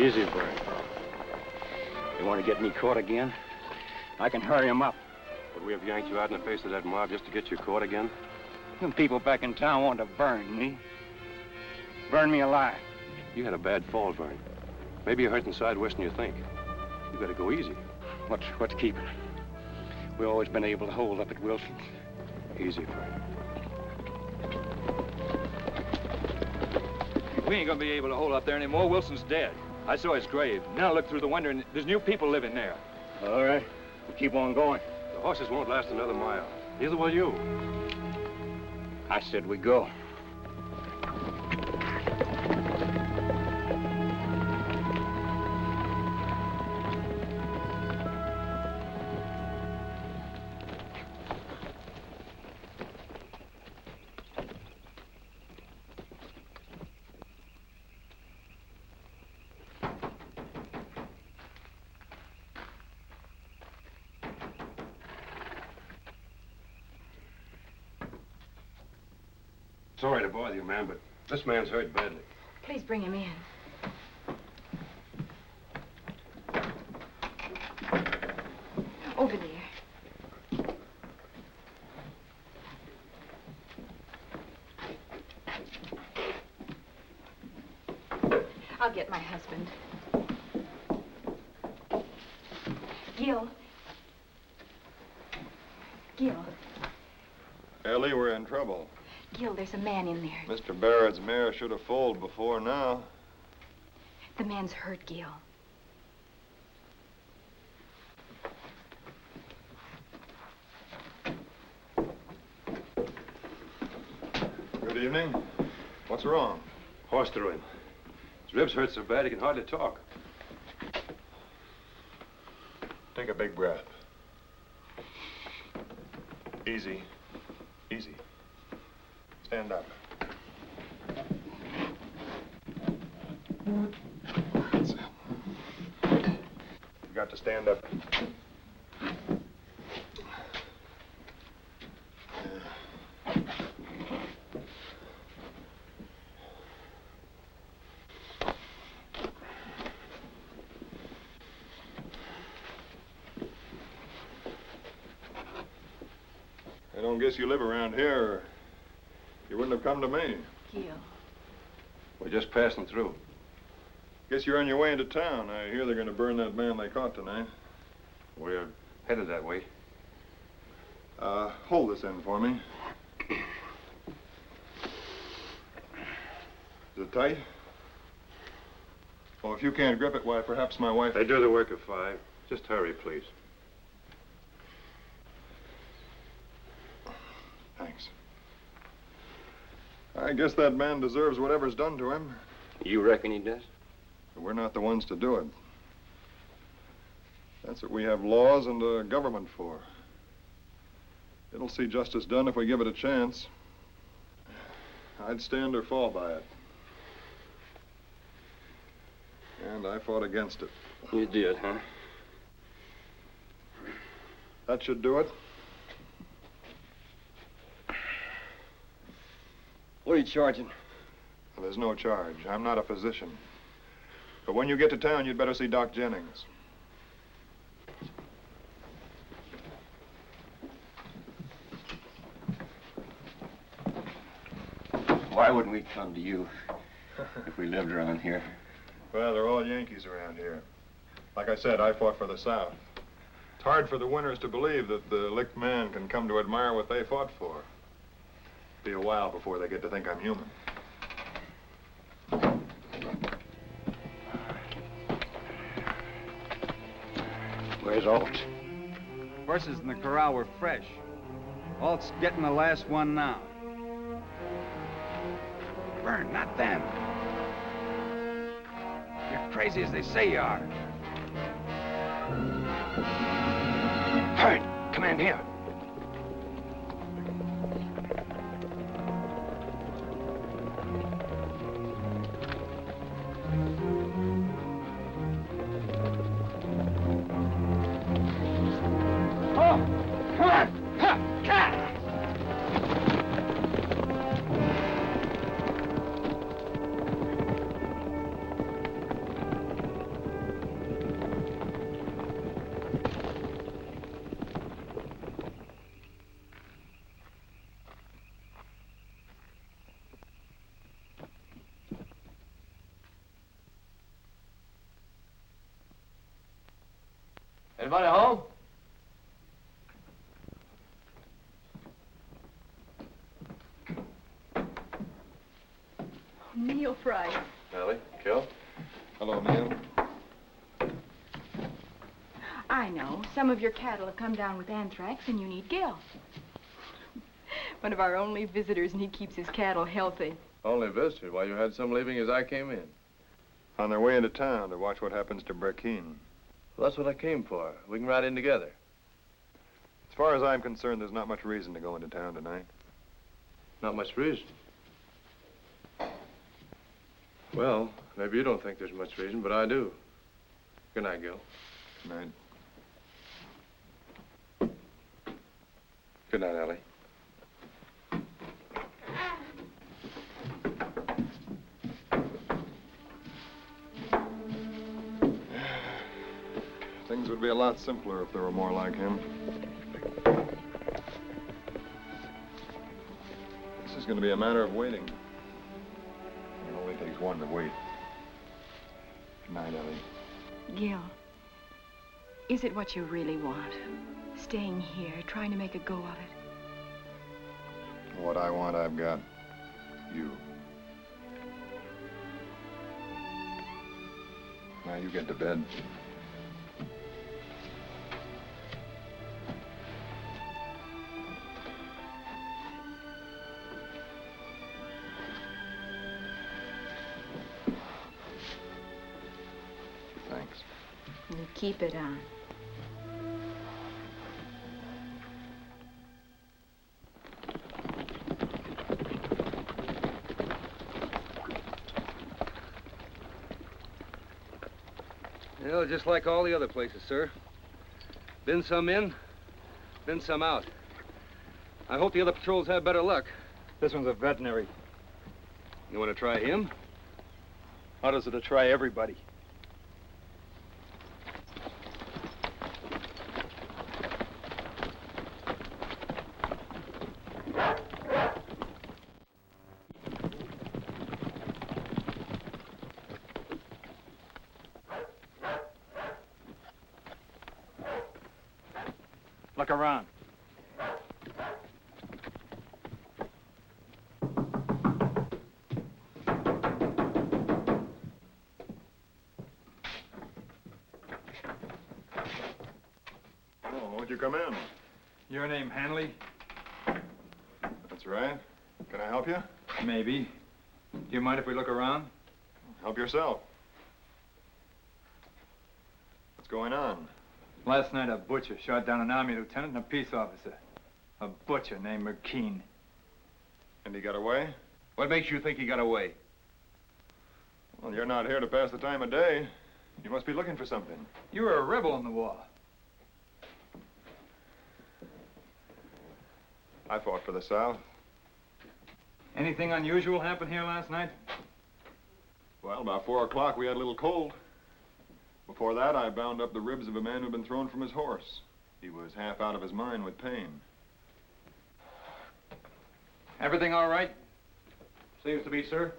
Easy, Bert. You want to get me caught again? I can hurry him up. Would we have yanked you out in the face of that mob just to get you caught again? Them people back in town want to burn me. Burn me alive. You had a bad fall, Vern. Maybe you're hurt inside worse than you think. You gotta go easy. What's keeping? We've always been able to hold up at Wilson's. Easy, Vern. We ain't gonna be able to hold up there anymore. Wilson's dead. I saw his grave. Now look through the window and there's new people living there. All right. We'll keep on going. The horses won't last another mile. Neither will you. I said we go. Sorry to bother you, ma'am, but this man's hurt badly. Please bring him in. Over there. I'll get my husband. Gil. Gil. Ellie, we're in trouble. Gil, there's a man in there. Mr. Barrett's mare should have foaled before now. The man's hurt, Gil. Good evening. What's wrong? Horse threw him. His ribs hurt so bad he can hardly talk. Take a big breath. Easy. Easy. Stand up. That's it. You've got to stand up. I don't guess you live around here, or you wouldn't have come to me. Gil. We're just passing through. Guess you're on your way into town. I hear they're going to burn that man they caught tonight. We're headed that way. Hold this end for me. Is it tight? Well, if you can't grip it, why, perhaps my wife... They do the work of 5. Just hurry, please. Thanks. I guess that man deserves whatever's done to him. You reckon he does? But we're not the ones to do it. That's what we have laws and a government for. It'll see justice done if we give it a chance. I'd stand or fall by it. And I fought against it. You did, huh? That should do it. What are you charging? Well, there's no charge. I'm not a physician. But when you get to town, you'd better see Doc Jennings. Why wouldn't we come to you if we lived around here? Well, they're all Yankees around here. Like I said, I fought for the South. It's hard for the winners to believe that the licked man can come to admire what they fought for. Be a while before they get to think I'm human. Where's Alt? Horses in the corral were fresh. Alt's getting the last one now. Burn, not them. You're crazy as they say you are. Hurry, come in here. Neil Price. Ellie, Kel. Hello, Neil. I know. Some of your cattle have come down with anthrax and you need Gil. One of our only visitors, and he keeps his cattle healthy. Only visitor? Why, you had some leaving as I came in. On their way into town to watch what happens to Burkeen. Well, that's what I came for. We can ride in together. As far as I'm concerned, there's not much reason to go into town tonight. Not much reason. Well, maybe you don't think there's much reason, but I do. Good night, Gil. Good night. Good night, Ellie. Things would be a lot simpler if there were more like him. This is going to be a matter of waiting. It only takes one to wait. Good night, Ellie. Gil, is it what you really want? Staying here, trying to make a go of it? What I want, I've got. You. Now you get to bed. Thanks. You keep it on. Well, just like all the other places, sir. Been some in, been some out. I hope the other patrols have better luck. This one's a veterinary. You want to try him? How does it to try everybody? Look around. Oh, won't you come in? Your name, Hanley? That's right. Can I help you? Maybe. Do you mind if we look around? Help yourself. What's going on? Last night, a butcher shot down an Army lieutenant and a peace officer. A butcher named McKean. And he got away? What makes you think he got away? Well, you're not here to pass the time of day. You must be looking for something. You were a rebel in the war. I fought for the South. Anything unusual happened here last night? Well, about 4 o'clock, we had a little cold. Before that, I bound up the ribs of a man who'd been thrown from his horse. He was half out of his mind with pain. Everything all right? Seems to be, sir.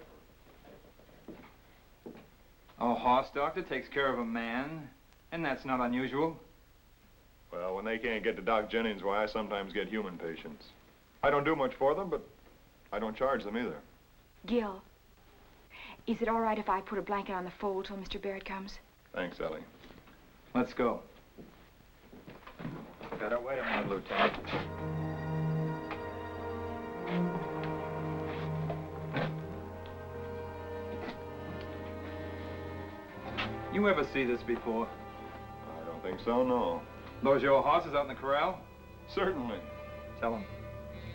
A horse doctor takes care of a man, and that's not unusual. Well, when they can't get to Doc Jennings, why, I sometimes get human patients. I don't do much for them, but I don't charge them either. Gil, is it all right if I put a blanket on the fold till Mr. Barrett comes? Thanks, Ellie. Let's go. Better wait a minute, Lieutenant. You ever see this before? I don't think so, no. Those your horses out in the corral? Certainly. Tell them.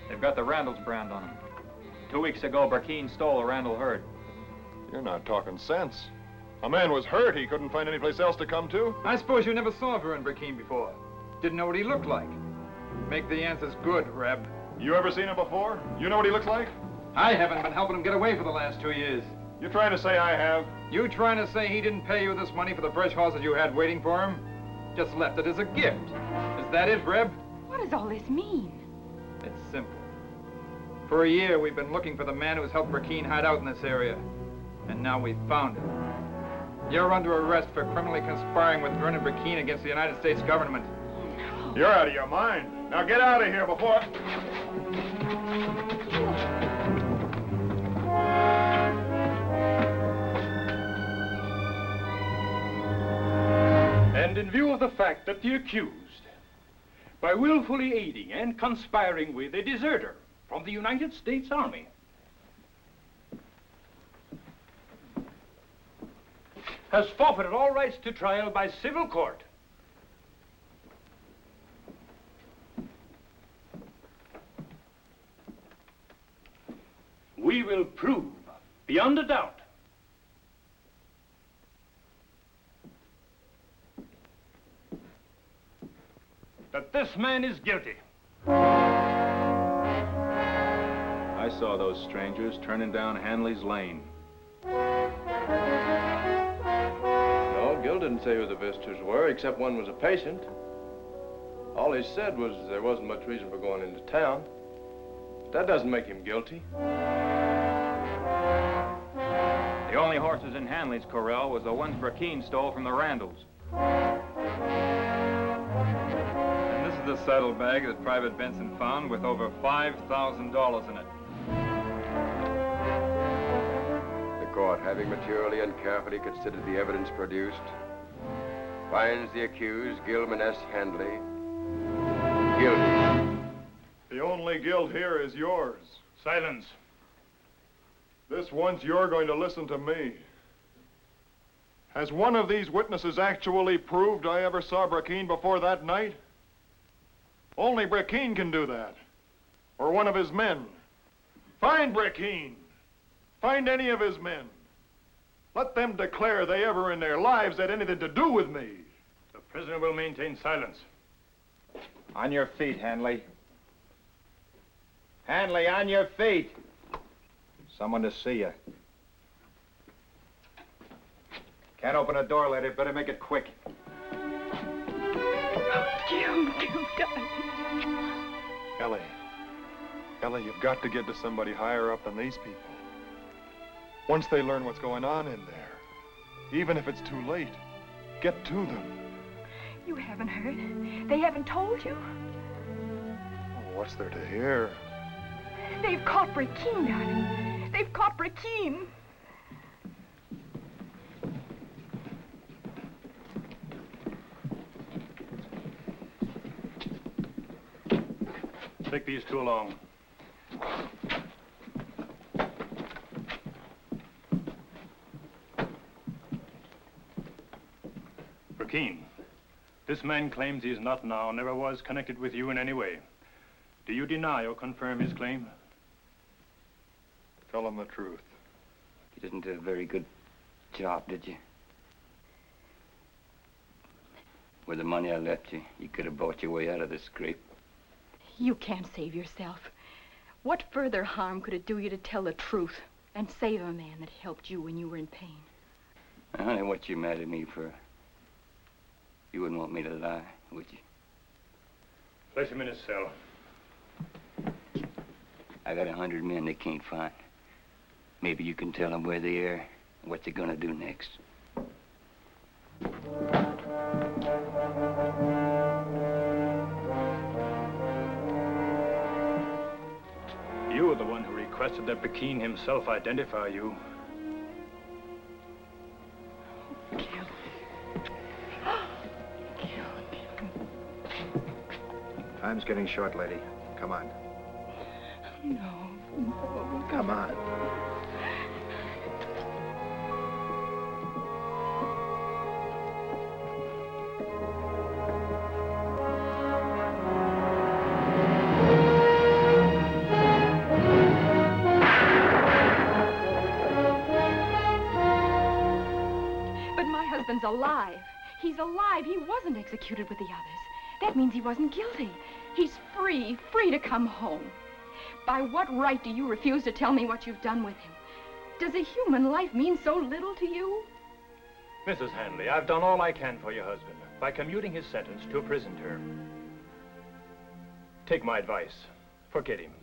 They've got the Randall's brand on them. 2 weeks ago, Burkeen stole a Randall herd. You're not talking sense. A man was hurt. He couldn't find any place else to come to. I suppose you never saw Vern Burkeen before. Didn't know what he looked like. Make the answers good, Reb. You ever seen him before? You know what he looks like? I haven't been helping him get away for the last 2 years. You trying to say I have? You trying to say he didn't pay you this money for the fresh horses you had waiting for him? Just left it as a gift. Is that it, Reb? What does all this mean? It's simple. For a year, we've been looking for the man who's helped Burkeen hide out in this area. And now we've found him. You're under arrest for criminally conspiring with Vernon Burkeen against the United States government. Oh, no. You're out of your mind. Now get out of here before... Gil. And in view of the fact that the accused, by willfully aiding and conspiring with a deserter from the United States Army, has forfeited all rights to trial by civil court, we will prove beyond a doubt that this man is guilty. I saw those strangers turning down Hanley's lane. No, Gil didn't say who the visitors were, except one was a patient. All he said was there wasn't much reason for going into town. That doesn't make him guilty. The only horses in Hanley's corral was the ones Brackeen stole from the Randalls. And this is the saddlebag that Private Benson found with over $5,000 in it. The court, having maturely and carefully considered the evidence produced, finds the accused, Gilman S. Handley, guilty. The only guilt here is yours. Silence. This once you're going to listen to me. Has one of these witnesses actually proved I ever saw Brackeen before that night? Only Brackeen can do that. Or one of his men. Find Brackeen. Find any of his men. Let them declare they ever in their lives had anything to do with me. The prisoner will maintain silence. On your feet, Hanley. Hanley, on your feet. Someone to see you. Can't open a door, lady. Better make it quick. Gil, darling. Ellie, you've got to get to somebody higher up than these people. Once they learn what's going on in there, even if it's too late, get to them. You haven't heard. They haven't told you. Oh, what's there to hear? They've caught Brackeen, darling. They've caught Brackeen. Take these two along. Brackeen, this man claims he is not now, never was connected with you in any way. Do you deny or confirm his claim? Tell him the truth. You didn't do a very good job, did you? With the money I left you, you could have bought your way out of this scrape. You can't save yourself. What further harm could it do you to tell the truth and save a man that helped you when you were in pain? Now, honey, what you mad at me for? You wouldn't want me to lie, would you? Place him in his cell. I got 100 men they can't find. Maybe you can tell them where they are and what they're gonna do next. You were the one who requested that Brackeen himself identify you. Time's getting short, lady. Come on. No. Come on. But my husband's alive. He's alive. He wasn't executed with the others. That means he wasn't guilty. He's free to come home. By what right do you refuse to tell me what you've done with him? Does a human life mean so little to you? Mrs. Hanley, I've done all I can for your husband by commuting his sentence to a prison term. Take my advice. Forget him.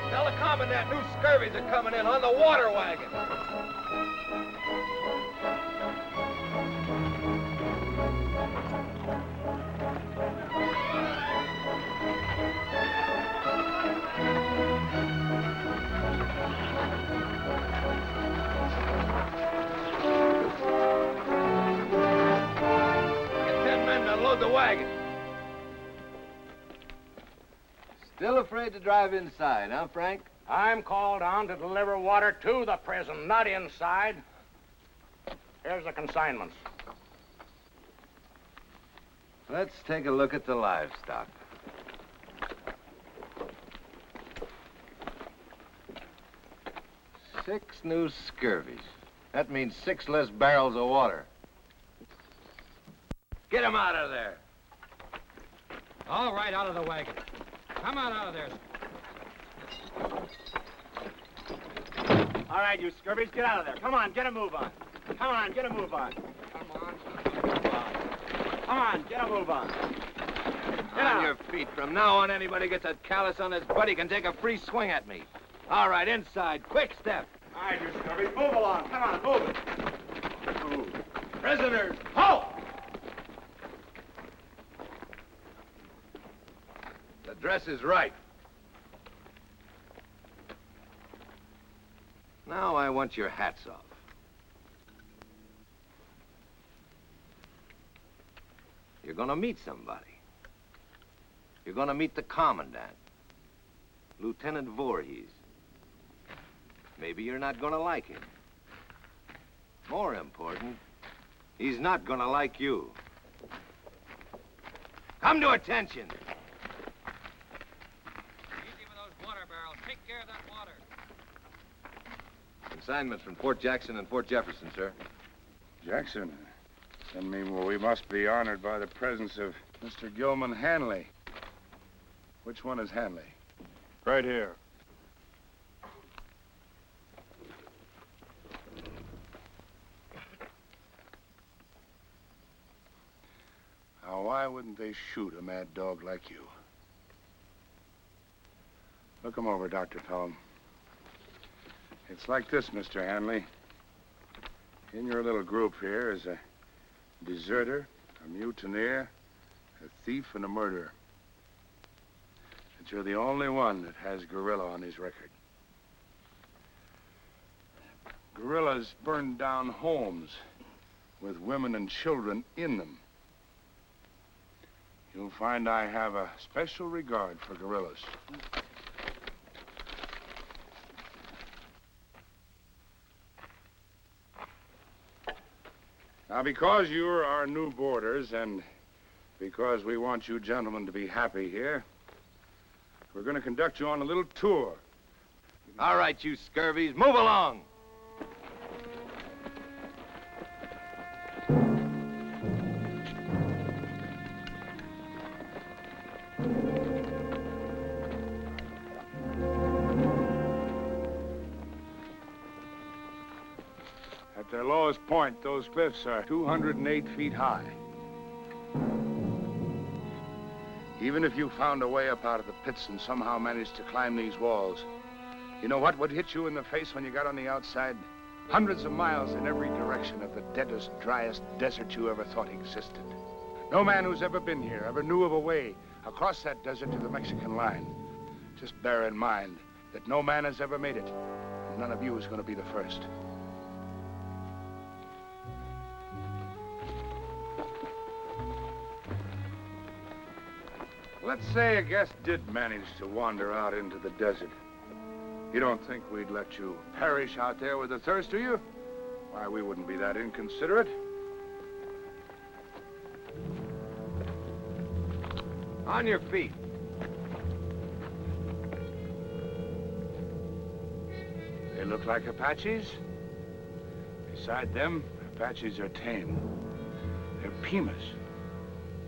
Tell the commandant new scurvies are coming in on the water wagon. Get 10 men to load the wagon. Still afraid to drive inside, huh, Frank? I'm called on to deliver water to the prison, not inside. Here's the consignments. Let's take a look at the livestock. Six new scurvies. That means 6 less barrels of water. Get him out of there. All right, out of the wagon. Come on out of there. All right, you scurvies, get out of there. Come on, get a move on. Come on, get a move on. Come on, get a move on. Get on your feet. From now on, anybody gets a callus on his butt, he can take a free swing at me. All right, inside. Quick step. All right, you scurvies, move along. Come on, move it. Move. Prisoners, Halt! the dress is right. Now I want your hats off. You're gonna meet somebody. You're gonna meet the commandant, Lieutenant Voorhees. Maybe you're not gonna like him. More important, he's not gonna like you. Come to attention. Easy with those water barrels. Take care of that water. Consignments from Fort Jackson and Fort Jefferson, sir. Jackson? I mean, well, we must be honored by the presence of Mr. Gilman Hanley. Which one is Hanley? Right here. Now, why wouldn't they shoot a mad dog like you? Look him over, Dr. Pelham. It's like this, Mr. Hanley. In your little group here is a deserter, a mutineer, a thief, and a murderer. But you're the only one that has guerrilla on his record. Guerrillas burned down homes with women and children in them. You'll find I have a special regard for guerrillas. Now, because you're our new boarders and because we want you gentlemen to be happy here, we're going to conduct you on a little tour. All right, you scurvies, move along. At their lowest point, those cliffs are 208 feet high. Even if you found a way up out of the pits and somehow managed to climb these walls, you know what would hit you in the face when you got on the outside? Hundreds of miles in every direction of the deadest, driest desert you ever thought existed. No man who's ever been here ever knew of a way across that desert to the Mexican line. Just bear in mind that no man has ever made it, and none of you is going to be the first. Let's say a guest did manage to wander out into the desert. You don't think we'd let you perish out there with the thirst, do you? Why, we wouldn't be that inconsiderate. On your feet. They look like Apaches. Beside them, Apaches are tame. They're Pimas.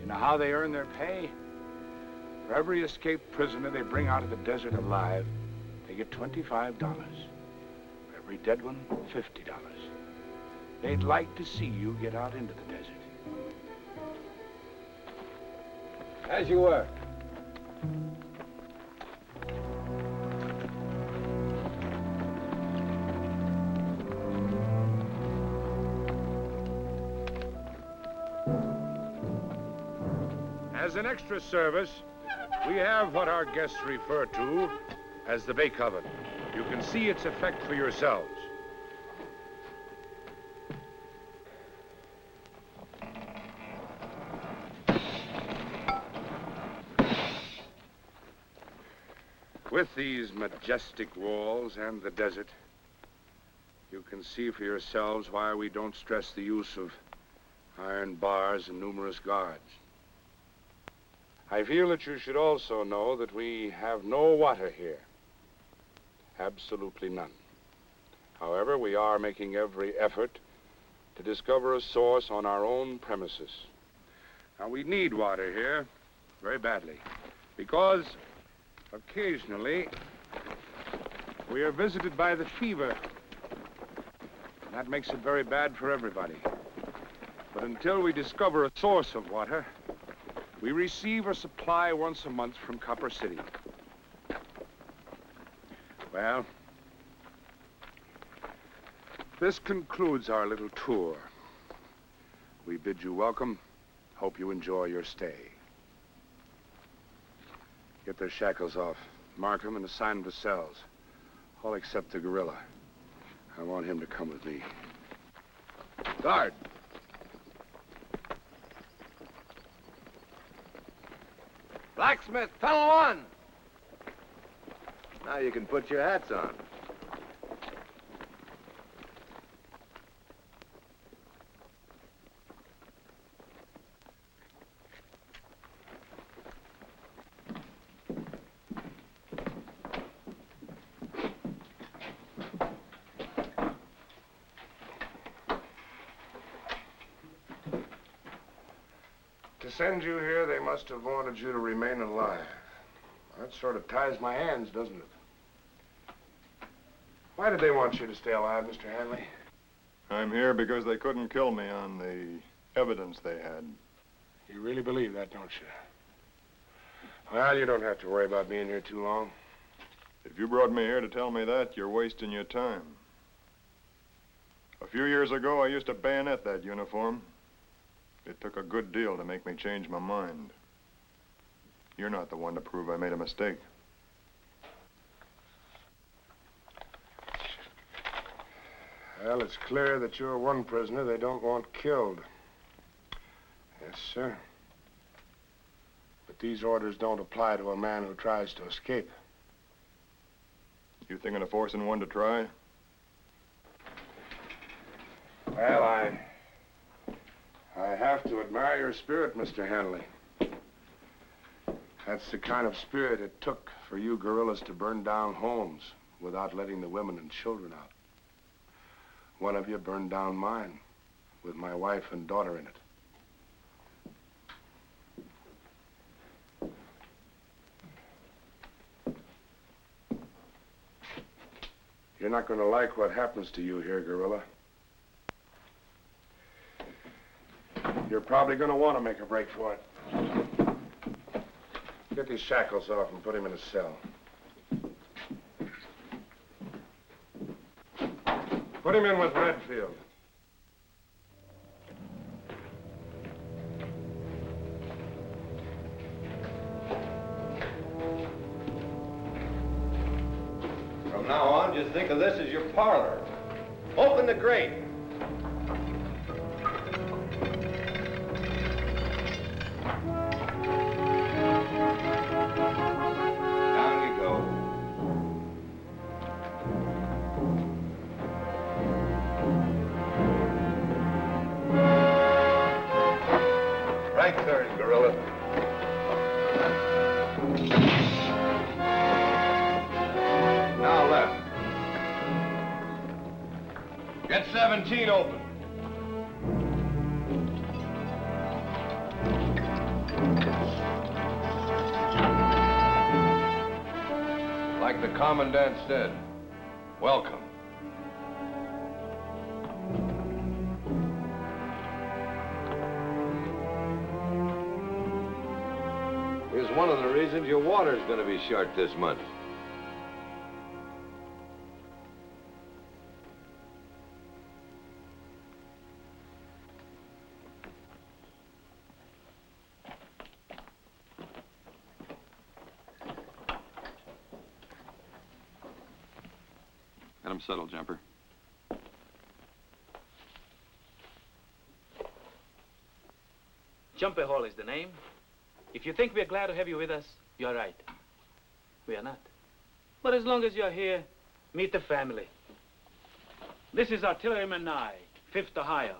You know how they earn their pay? For every escaped prisoner they bring out of the desert alive, they get $25. For every dead one, $50. They'd like to see you get out into the desert. As you were. As an extra service, we have what our guests refer to as the bake oven. You can see its effect for yourselves. With these majestic walls and the desert, you can see for yourselves why we don't stress the use of iron bars and numerous guards. I feel that you should also know that we have no water here. Absolutely none. However, we are making every effort to discover a source on our own premises. Now, we need water here very badly because occasionally we are visited by the fever. And that makes it very bad for everybody. But until we discover a source of water, we receive a supply once a month from Copper City. Well, this concludes our little tour. We bid you welcome. Hope you enjoy your stay. Get their shackles off. Mark them and assign them to cells. All except the gorilla. I want him to come with me. Guard! Blacksmith, tunnel 1! Now you can put your hats on. To send you here, they must have wanted you to remain alive. That sort of ties my hands, doesn't it? Why did they want you to stay alive, Mr. Hanley? I'm here because they couldn't kill me on the evidence they had. You really believe that, don't you? Well, you don't have to worry about being here too long. If you brought me here to tell me that, you're wasting your time. A few years ago, I used to bayonet that uniform. It took a good deal to make me change my mind. You're not the one to prove I made a mistake. Well, it's clear that you're one prisoner they don't want killed. Yes, sir. But these orders don't apply to a man who tries to escape. You thinking of forcing one to try? Well, I have to admire your spirit, Mr. Hanley. That's the kind of spirit it took for you guerrillas to burn down homes without letting the women and children out. One of you burned down mine with my wife and daughter in it. You're not going to like what happens to you here, guerrilla. You're probably going to want to make a break for it. Get these shackles off and put him in a cell. Put him in with Redfield. From now on, just think of this as your parlor. Open the grate. Down you go. Right turn, gorilla. Now left. Get 17 open. Like the commandant said, welcome. Here's one of the reasons your water's going to be short this month. Get him settled, Jumper. Jumper Hall is the name. If you think we're glad to have you with us, you're right. We are not. But as long as you're here, meet the family. This is Artilleryman Nye, 5th Ohio.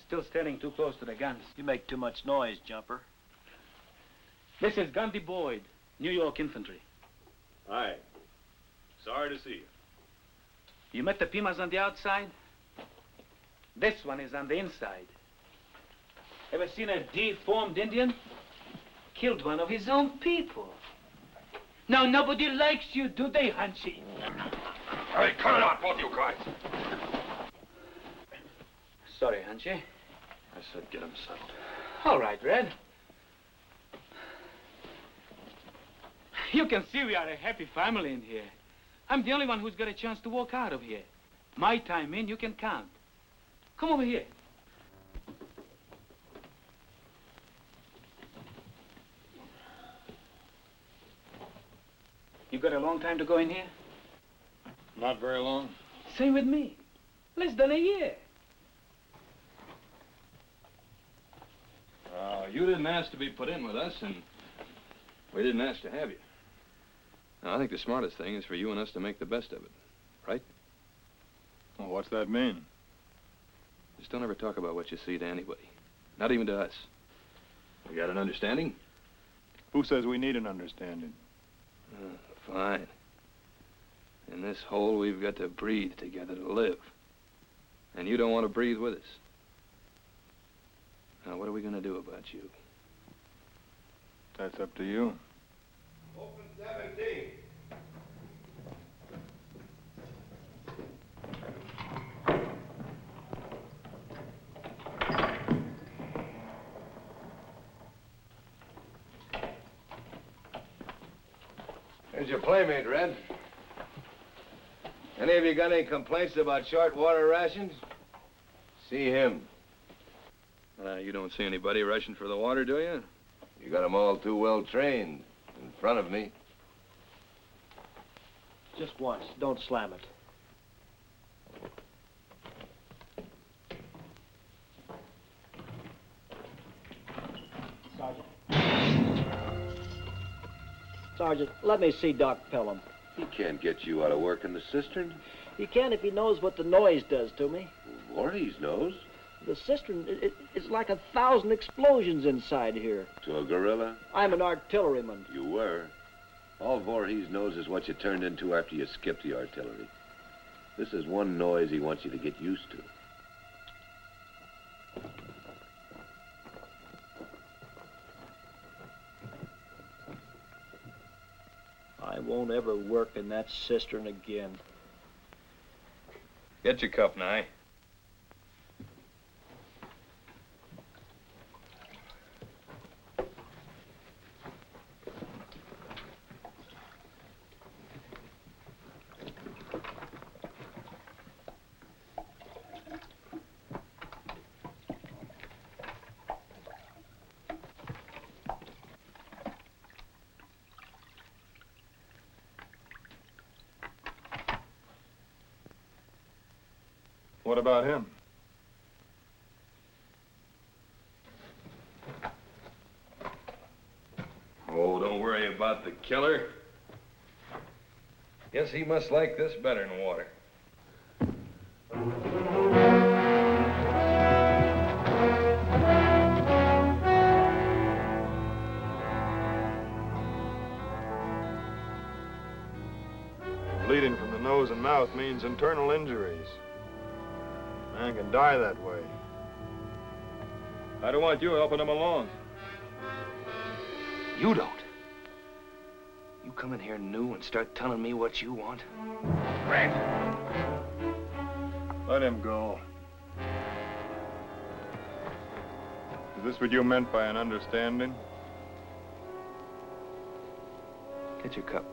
Still standing too close to the guns. You make too much noise, Jumper. This is Gundy Boyd, New York Infantry. Hi. Sorry to see you. You met the Pimas on the outside? This one is on the inside. Ever seen a deformed Indian? Killed one of his own people. Now nobody likes you, do they, Hunchy? Hey, cut it out, both you guys. Sorry, Hunchy. I said get him settled. All right, Red. You can see we are a happy family in here. I'm the only one who's got a chance to walk out of here. My time in, you can count. Come over here. You got a long time to go in here? Not very long. Same with me. Less than a year. You didn't ask to be put in with us, and we didn't ask to have you. Now, I think the smartest thing is for you and us to make the best of it, right? Well, what's that mean? Just don't ever talk about what you see to anybody. Not even to us. We got an understanding? Who says we need an understanding? Fine. In this hole, we've got to breathe together to live. And you don't want to breathe with us. Now, what are we going to do about you? That's up to you. Open 17. Here's your playmate, Red. Any of you got any complaints about short water rations? See him. You don't see anybody rushing for the water, do you? You got them all too well trained in front of me. Just once. Don't slam it. Sergeant, let me see Doc Pelham. He can't get you out of work in the cistern. He can if he knows what the noise does to me. Voorhees knows. The cistern, it's like 1,000 explosions inside here. To a gorilla? I'm an artilleryman. You were. All Voorhees knows is what you turned into after you skipped the artillery. This is one noise he wants you to get used to. I won't ever work in that cistern again. Get your cup, Nye. What about him? Oh, don't worry about the killer. Guess he must like this better than water. Bleeding from the nose and mouth means internal injuries. Man can die that way. I don't want you helping him along. You don't. You come in here new and start telling me what you want. Red! Let him go. Is this what you meant by an understanding? Get your cup.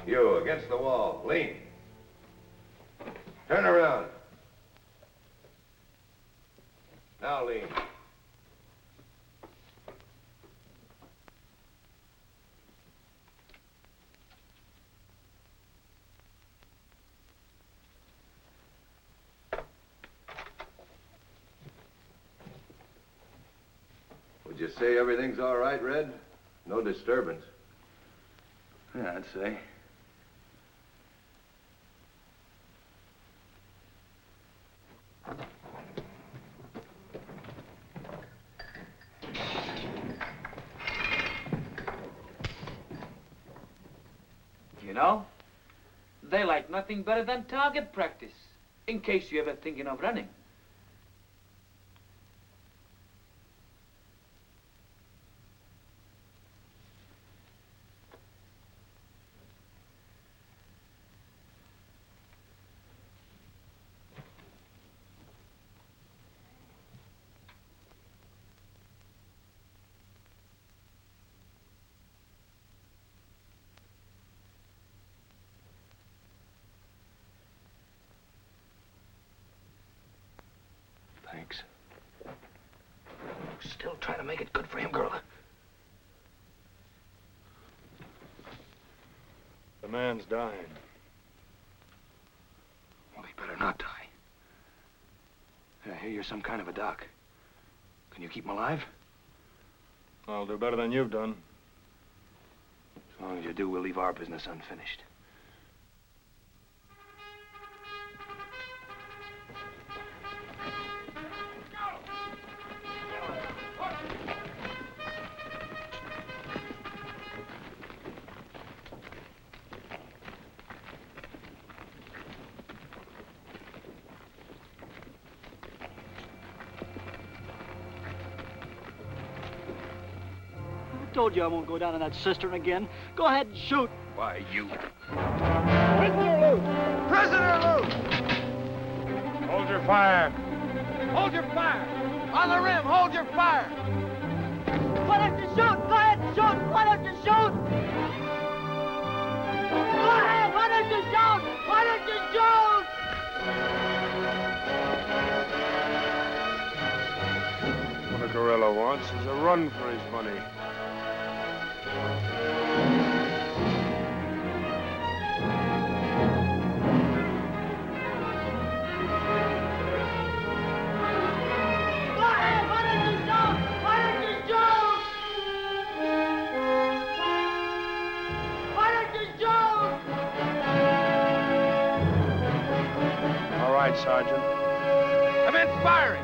You, against the wall. Lean. Turn around. Now lean. Would you say everything's all right, Red? No disturbance. Yeah, I'd say. You know, they like nothing better than target practice, in case you're ever thinking of running. Thanks. Still trying to make it good for him, girl. The man's dying. Well, he better not die. I hear you're some kind of a doc. Can you keep him alive? I'll do better than you've done. As long as you do, we'll leave our business unfinished. I told you I won't go down in that cistern again. Go ahead and shoot. Why, you... Prisoner loose! Prisoner loose! Hold your fire. Hold your fire! On the rim, hold your fire! Why don't you shoot? Go ahead and shoot! Why don't you shoot? Go ahead! Why don't you shoot? Why don't you shoot? What a gorilla wants is a run for his money. All right, Sergeant. Commence firing!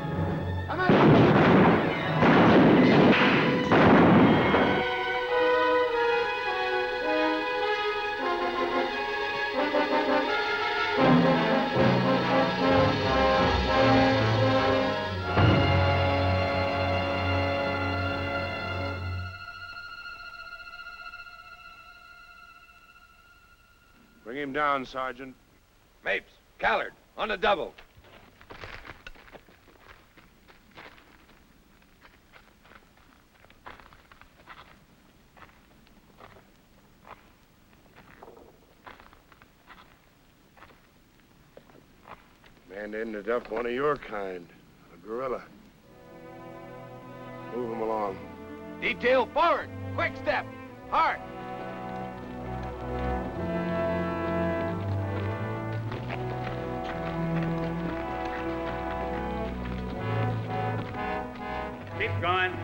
Bring him down, Sergeant. Mapes, Callard, on the double. Man ended up one of your kind, a gorilla. Move him along. Detail forward. Quick step. Hard. Keep going.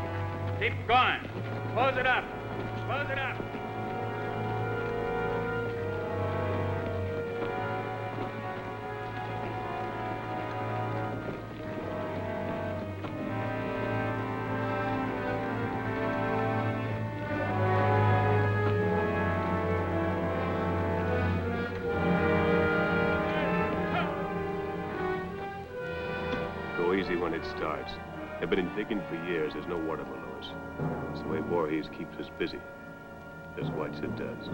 Keep going. Close it up. Close it up. Go easy when it starts. They've been digging for years. There's no water below us. It's the way Voorhees keeps us busy. As Whiteside does.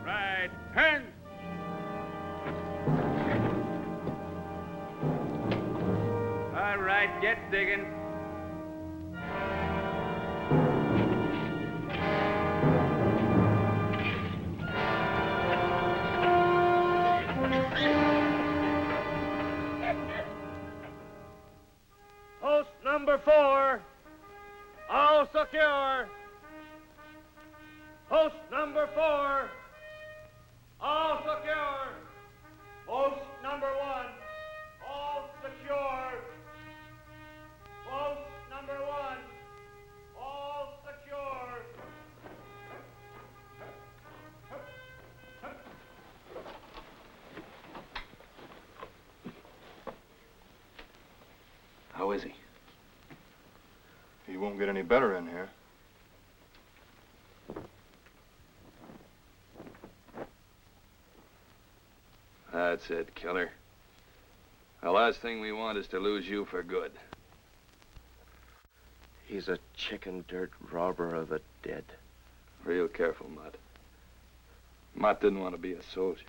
Right. Turn. All right, get digging. How is he? He won't get any better in here. That's it, killer. The last thing we want is to lose you for good. He's a chicken dirt robber of the dead. Real careful, Mott. Mott didn't want to be a soldier.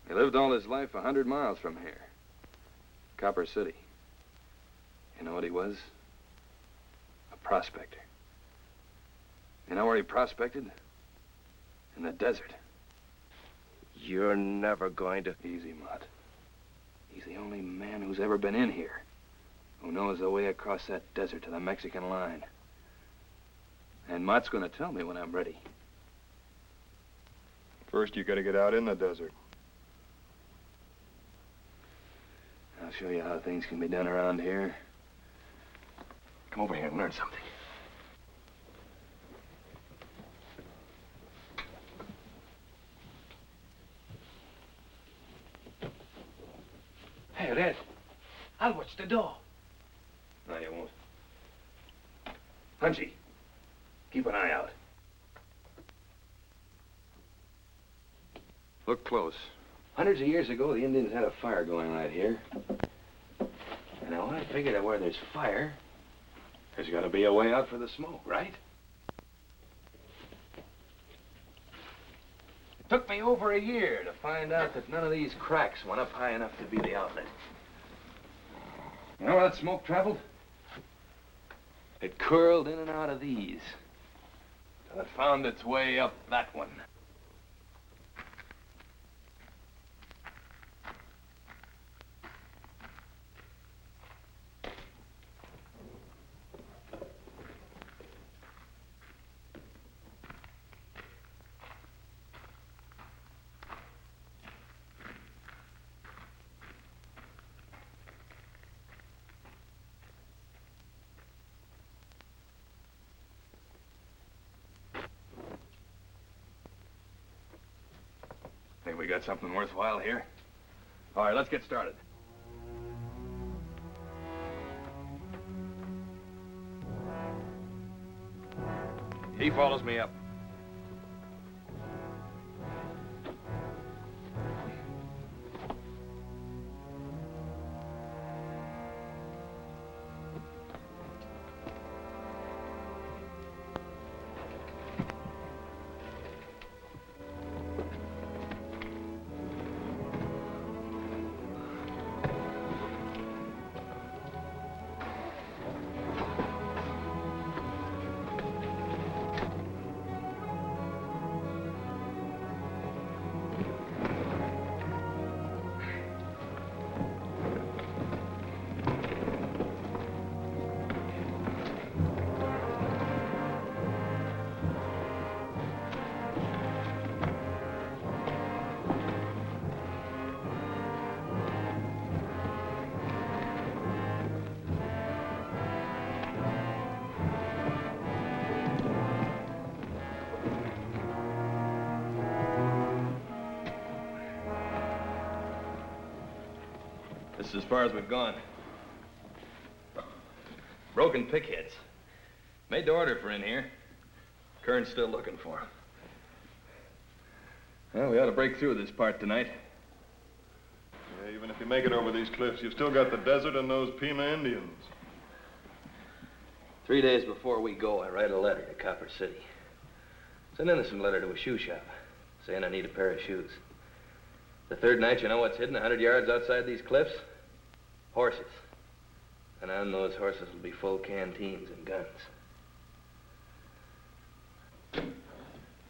He lived all his life 100 miles from here. Copper City. You know what he was? A prospector. You know where he prospected? In the desert. You're never going to... Easy, Mott. He's the only man who's ever been in here who knows the way across that desert to the Mexican line. And Mott's gonna tell me when I'm ready. First, you gotta get out in the desert. I'll show you how things can be done around here. Come over here and learn something. Hey, Red, I'll watch the door. No, you won't. Punchy, keep an eye out. Look close. Hundreds of years ago, the Indians had a fire going right here. And now I figure that where there's fire, there's got to be a way out for the smoke, right? It took me over a year to find out that none of these cracks went up high enough to be the outlet. You know where that smoke traveled? It curled in and out of these till it found its way up that one. Think we got something worthwhile here? All right, let's get started. He follows me up. This is as far as we've gone. Broken pickheads. Made the order for in here. Kern's still looking for him. Well, we ought to break through this part tonight. Yeah, even if you make it over these cliffs, you've still got the desert and those Pima Indians. 3 days before we go, I write a letter to Copper City. It's an innocent letter to a shoe shop, saying I need a pair of shoes. The third night, you know what's hidden 100 yards outside these cliffs? Horses. And on those horses will be full canteens and guns.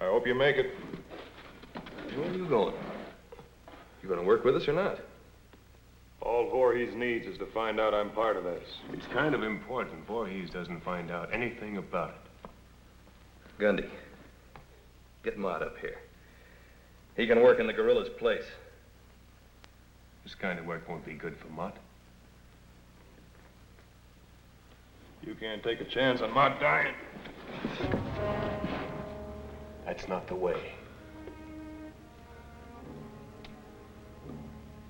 I hope you make it. Where are you going? You gonna work with us or not? All Voorhees needs is to find out I'm part of this. It's kind of important Voorhees doesn't find out anything about it. Gundy, get Mott up here. He can work in the guerrilla's place. This kind of work won't be good for Mott. You can't take a chance on Mott dying. That's not the way.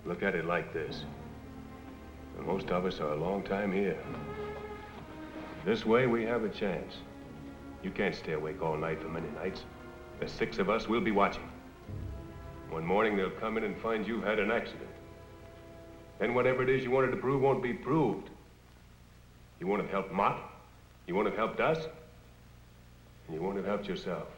Look at it like this. And most of us are a long time here. This way, we have a chance. You can't stay awake all night for many nights. There's 6 of us, we'll be watching. One morning, they'll come in and find you've had an accident. Then whatever it is you wanted to prove won't be proved. You won't have helped Mott, you won't have helped us, and you won't have helped yourself.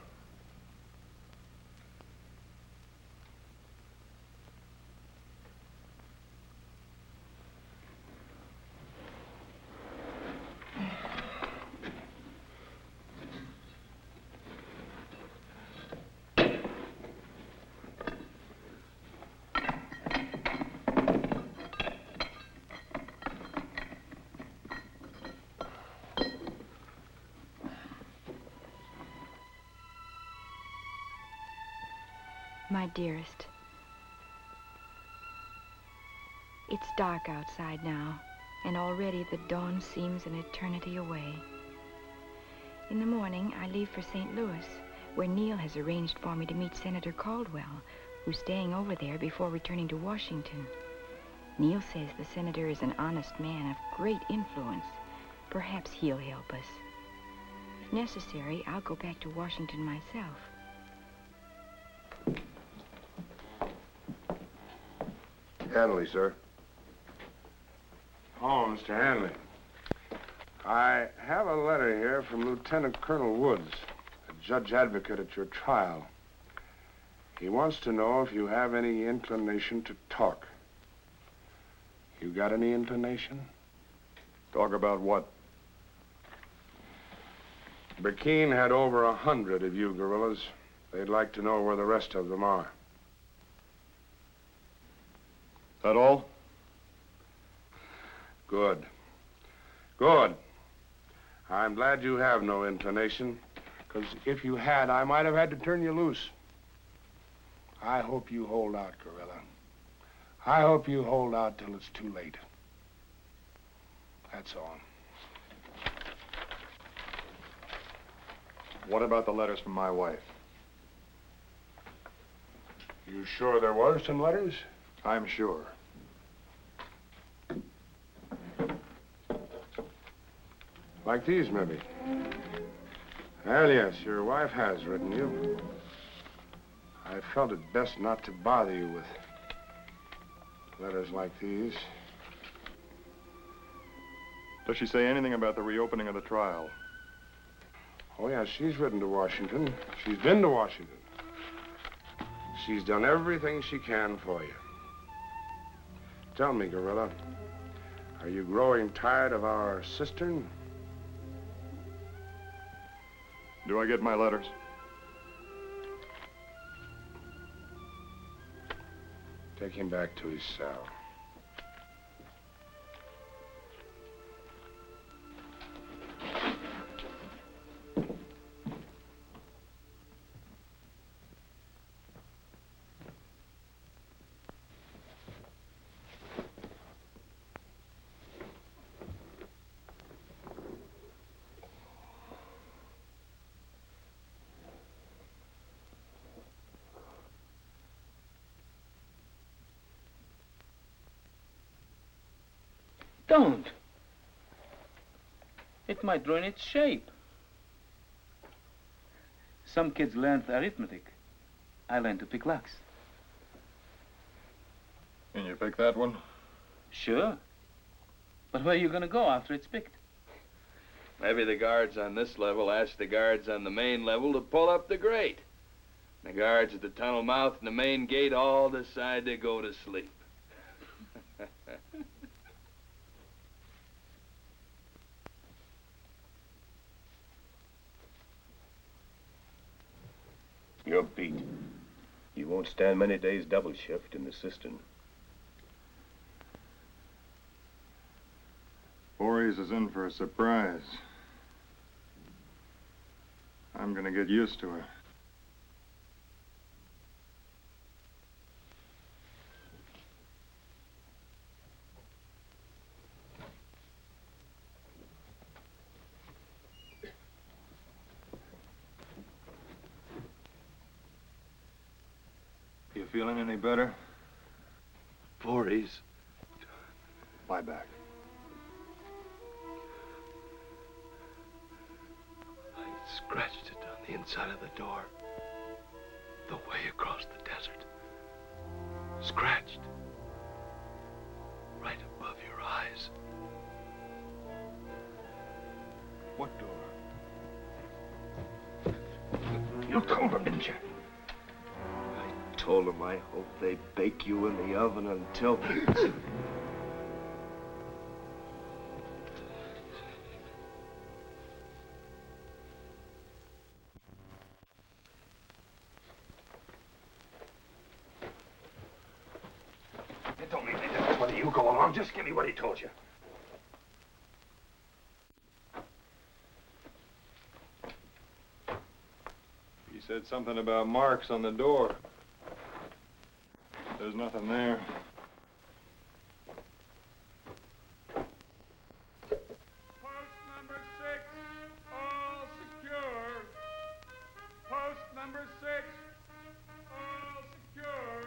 My dearest, it's dark outside now, and already the dawn seems an eternity away. In the morning, I leave for St. Louis, where Neil has arranged for me to meet Senator Caldwell, who's staying over there before returning to Washington. Neil says the senator is an honest man of great influence. Perhaps he'll help us. If necessary, I'll go back to Washington myself. Hanley, sir. Oh, Mr. Hanley. I have a letter here from Lieutenant Colonel Woods, a judge advocate at your trial. He wants to know if you have any inclination to talk. You got any inclination? Talk about what? Burkeen had over 100 of you guerrillas. They'd like to know where the rest of them are. That all? Good. Good. I'm glad you have no inclination, because if you had, I might have had to turn you loose. I hope you hold out, guerrilla. I hope you hold out till it's too late. That's all. What about the letters from my wife? You sure there was some letters? I'm sure. Like these, maybe. Well, yes, your wife has written you. I felt it best not to bother you with letters like these. Does she say anything about the reopening of the trial? Oh, yeah, she's written to Washington. She's been to Washington. She's done everything she can for you. Tell me, guerrilla, are you growing tired of our cistern? Do I get my letters? Take him back to his cell. Don't. It might ruin its shape. Some kids learned arithmetic. I learned to pick locks. And you pick that one? Sure. But where are you going to go after it's picked? Maybe the guards on this level ask the guards on the main level to pull up the grate. The guards at the tunnel mouth and the main gate all decide to go to sleep. You're beat. You won't stand many days double shift in the cistern. Voorhees is in for a surprise. I'm gonna get used to it. You feeling any better? Voorhees, Lie back. I scratched it on the inside of the door. The way across the desert. Scratched. Right above your eyes. What door? You told him, didn't you? I told him I hope they bake you in the oven until... It don't make any difference whether you go along. Just give me what he told you. He said something about marks on the door. There's nothing there. Post number 6, all secure. Post number 6, all secure.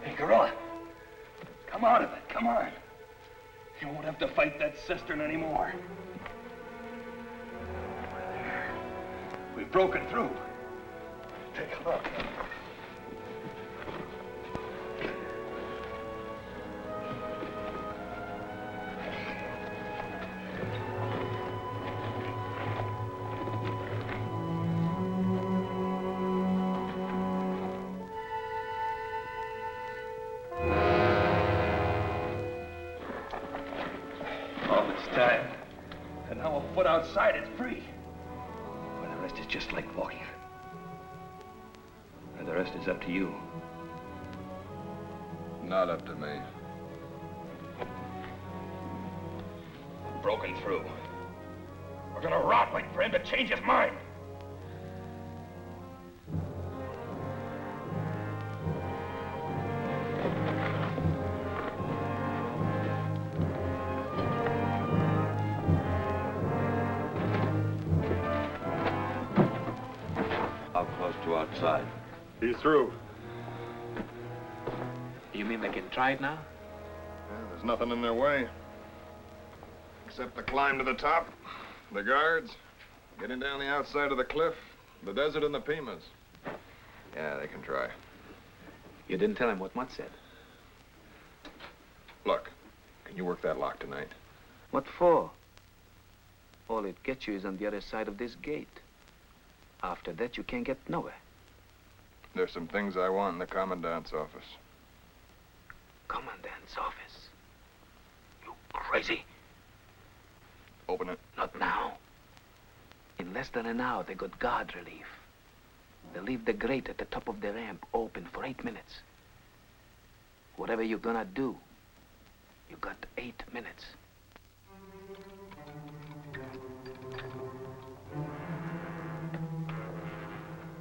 Hey, Gorilla. Come out of it. Come on. You won't have to fight that cistern anymore. We've broken through. Take a look. All this time, and now a foot outside, it's free. Well, the rest is just like walking. And the rest is up to you. Not up to me. Broken through. We're gonna rot waiting for him to change his mind. How close to outside? He's through. You mean they can try it now? Well, there's nothing in their way. Except the climb to the top, the guards, getting down the outside of the cliff, the desert and the Pimas. Yeah, they can try. You didn't tell him what Mutt said. Look, can you work that lock tonight? What for? All it gets you is on the other side of this gate. After that, you can't get nowhere. There's some things I want in the commandant's office. Commandant's office? You crazy? Open it. Not now. In less than an hour, they got guard relief. They leave the grate at the top of the ramp open for 8 minutes. Whatever you're gonna do, you got 8 minutes.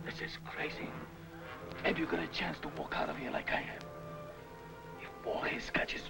This is crazy. And you got a chance to walk out of here like I am. If Borges catches...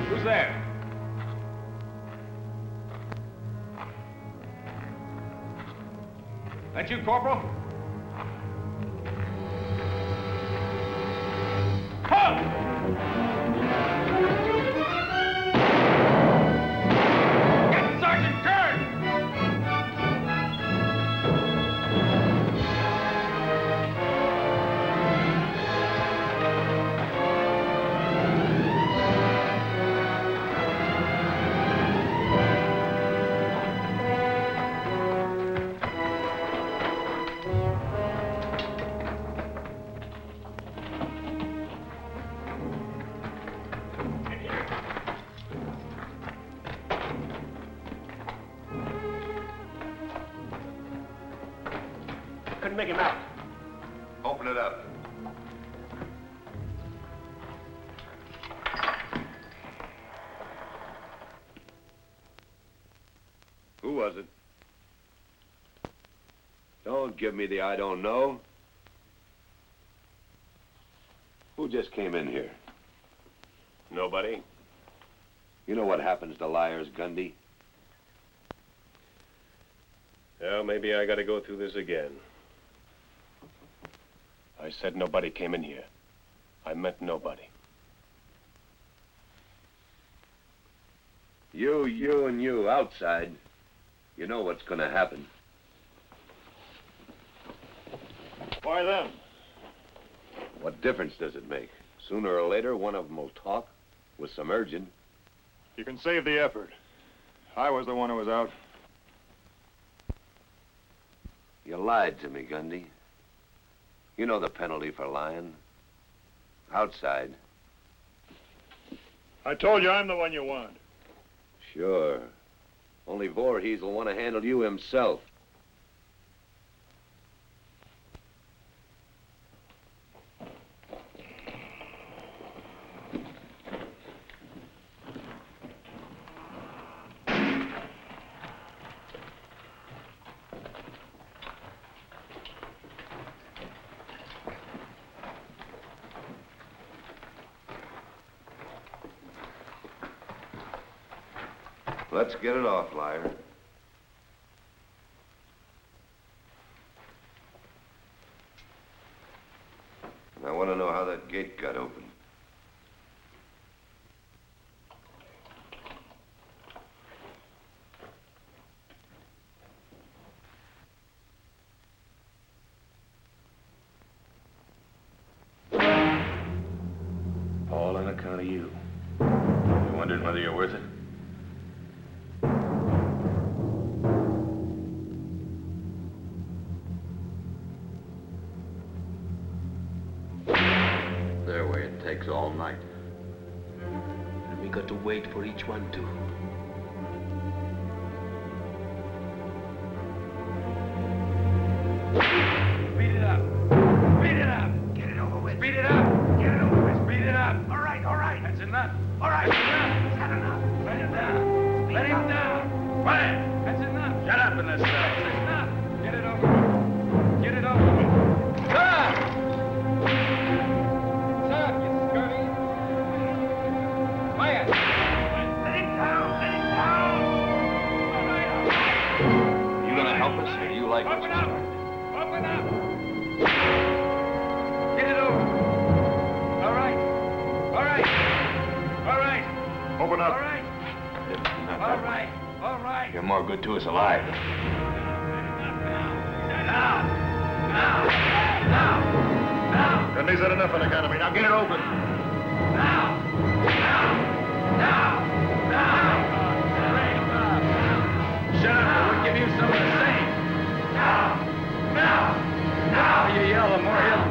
Who's there? That you, Corporal? Get Sergeant Kern! Couldn't make him out. Open it up. Who was it? Don't give me the I don't know. Who just came in here? Nobody. You know what happens to liars, Gundy? Well, maybe I gotta go through this again. I said nobody came in here. I meant nobody. You and you outside. You know what's gonna happen. Why them? What difference does it make? Sooner or later, one of them will talk with some urging. You can save the effort. I was the one who was out. You lied to me, Gundy. You know the penalty for lying. Outside. I told you I'm the one you want. Sure. Only Voorhees will want to handle you himself. Let's get it off, liar. And I want to know how that gate got open. All on account of you. You wondered whether you're worth it? Their way it takes all night. And we got to wait for each one to. Speed it up. Speed it up. Get it over with. Speed it up. Get it over with. Speed it up. All right, all right. That's enough. All right, enough. That's enough. Let him down. Let him down. Quiet. That's enough. Shut up in this cell. That's enough. Get it over with. Get it over with. Stop! Stop, you scurvy. Quiet. Let him down. Let him down. All right, all right. You gonna help us, or do you like us? Open up. Open up. Get it over. All right. All right. All right. Open up. All right. All right. All right. You're more good to us alive. Now. Now. Now. Now. Gundy's had enough of the economy. Now get it open. Now. Now. Now. Now. Shut up. We'll give you something to say. Now. Now. Now. You yell, the more yell.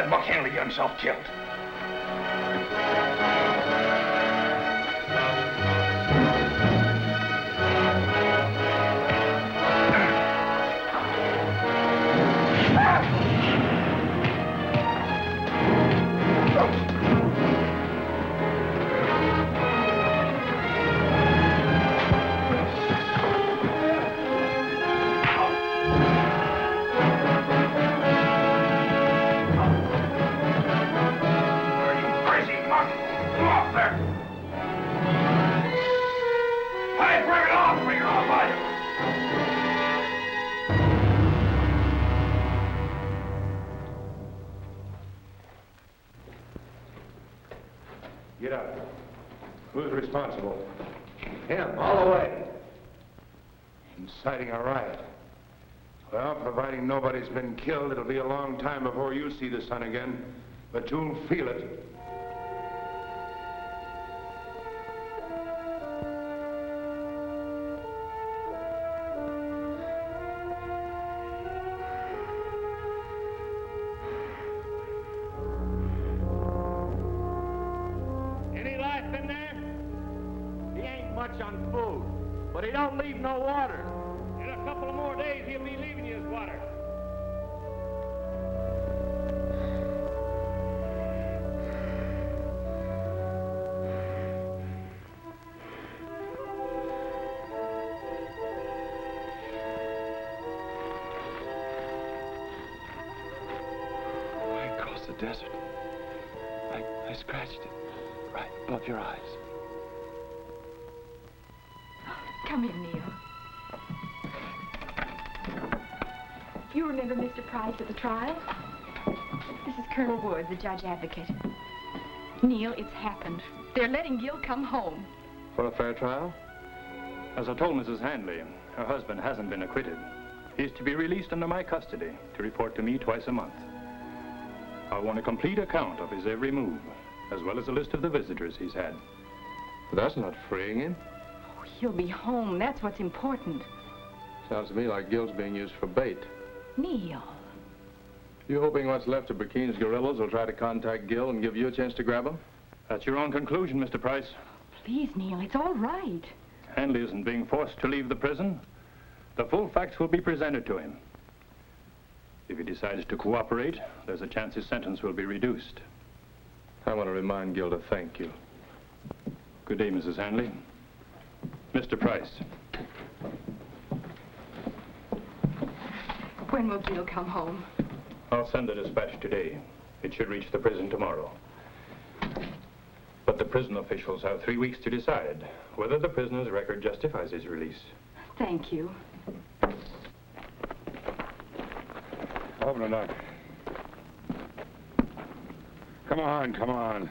let Buck Henley get himself killed. Get out. Who's responsible? Him, all the way. Inciting a riot. Well, providing nobody's been killed, it'll be a long time before you see the sun again, but you'll feel it. Any life in there? He ain't much on food, but he don't leave no water. In a couple of more days, he'll be leaving you his water. Way across the desert. I scratched it right above your eyes. Come in, Neil. You remember Mr. Price at the trial? This is Colonel Wood, the judge advocate. Neil, it's happened. They're letting Gil come home. For a fair trial? As I told Mrs. Handley, her husband hasn't been acquitted. He's to be released under my custody to report to me twice a month. I want a complete account of his every move, as well as a list of the visitors he's had. But that's not freeing him. Oh, he'll be home. That's what's important. Sounds to me like Gil's being used for bait. Neil. You hoping what's left of Burkine's guerrillas will try to contact Gil and give you a chance to grab him? That's your own conclusion, Mr. Price. Please, Neil, it's all right. Handley isn't being forced to leave the prison. The full facts will be presented to him. If he decides to cooperate, there's a chance his sentence will be reduced. I want to remind Gil to thank you. Good day, Mrs. Handley. Mr. Price. When will Gil come home? I'll send the dispatch today. It should reach the prison tomorrow. But the prison officials have 3 weeks to decide whether the prisoner's record justifies his release. Thank you. Open it up. Come on, come on.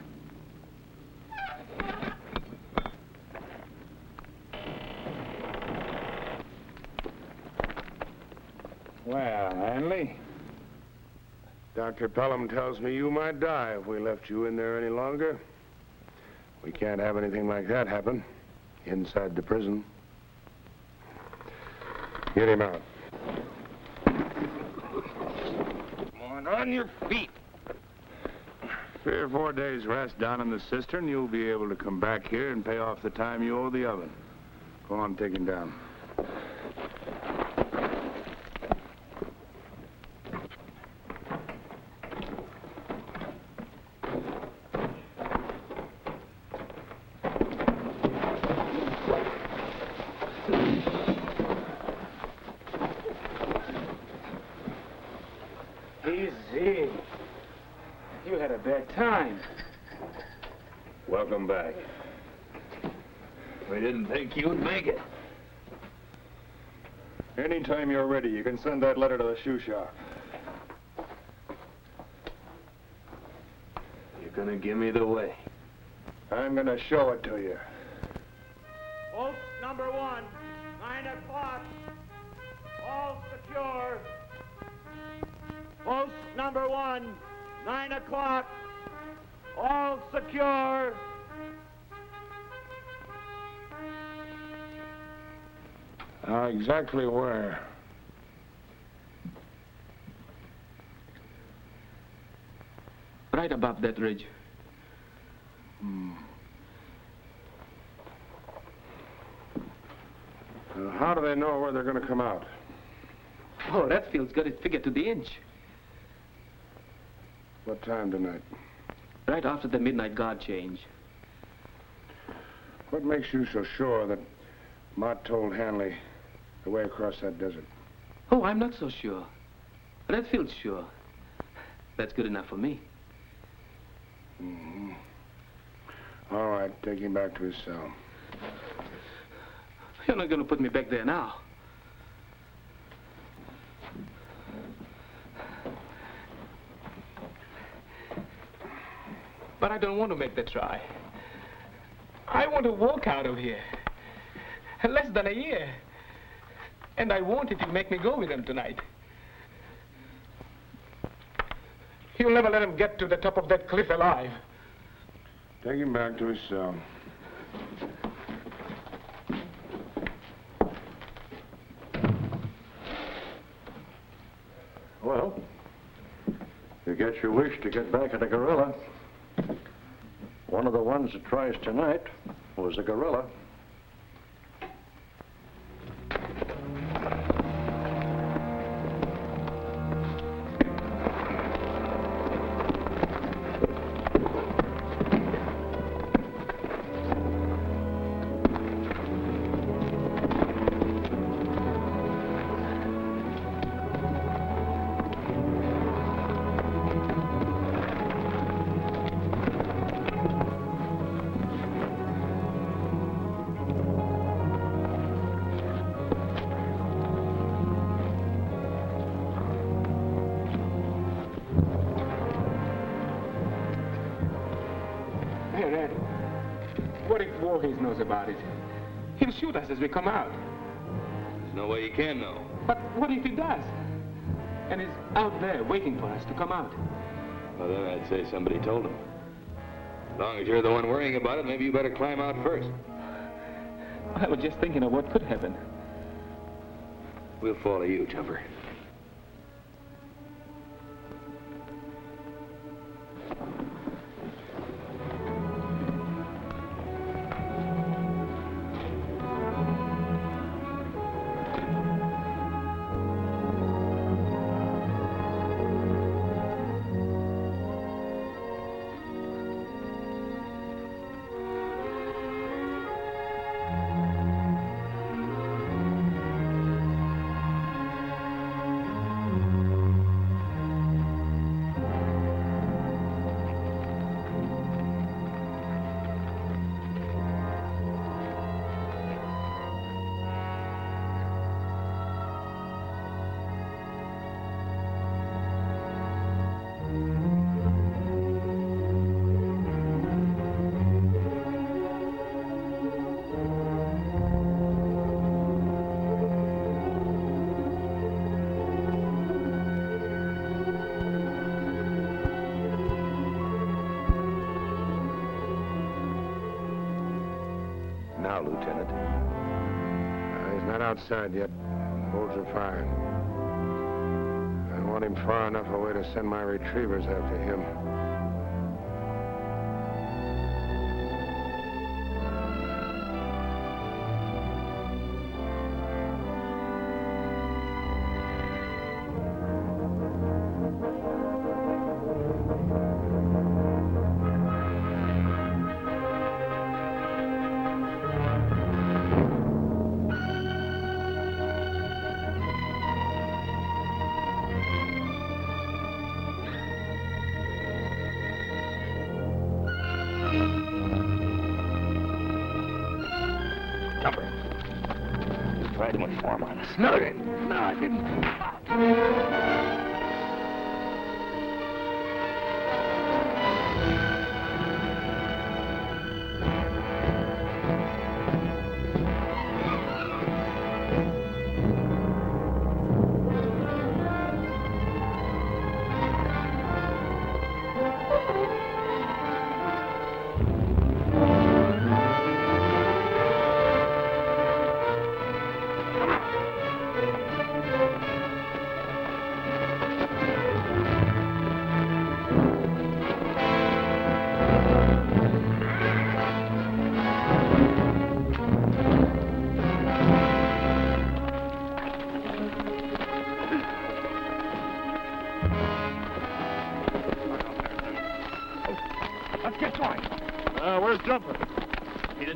Well, Hanley, Dr. Pelham tells me you might die if we left you in there any longer. We can't have anything like that happen inside the prison. Get him out. Come on your feet. 3 or 4 days rest down in the cistern, you'll be able to come back here and pay off the time you owe the oven. Go on, take him down. Easy. You had a bad time. Welcome back. We didn't think you'd make it. Anytime you're ready, you can send that letter to the shoe shop. You're gonna give me the way. I'm gonna show it to you. Post number 1, 9 o'clock. All secure. Post number 1, 9 o'clock. All secure. Exactly where? above that ridge. How do they know where they're going to come out? Oh, Redfield's got it figured to the inch. What time tonight? Right after the midnight guard change. What makes you so sure that Mott told Hanley the way across that desert? Oh, I'm not so sure. Redfield's sure. That's good enough for me. Mm-hmm. All right, take him back to his cell. You're not going to put me back there now. But I don't want to make the try. I want to walk out of here. Less than a year. And I won't if you make me go with them tonight. You'll never let him get to the top of that cliff alive. Take him back to his cell. Well, you get your wish to get back at a gorilla. One of the ones that tries tonight was a gorilla. Hey, Red. What if Voorhees knows about it? He'll shoot us as we come out. There's no way he can know. But what if he does? And he's out there waiting for us to come out. Well, then I'd say somebody told him. As long as you're the one worrying about it, maybe you better climb out first. I was just thinking of what could happen. We'll follow you, Jumper. Now, Lieutenant. He's not outside yet. Bullets are firing. I want him far enough away to send my retrievers after him. Tried to inform on us. No, I didn't.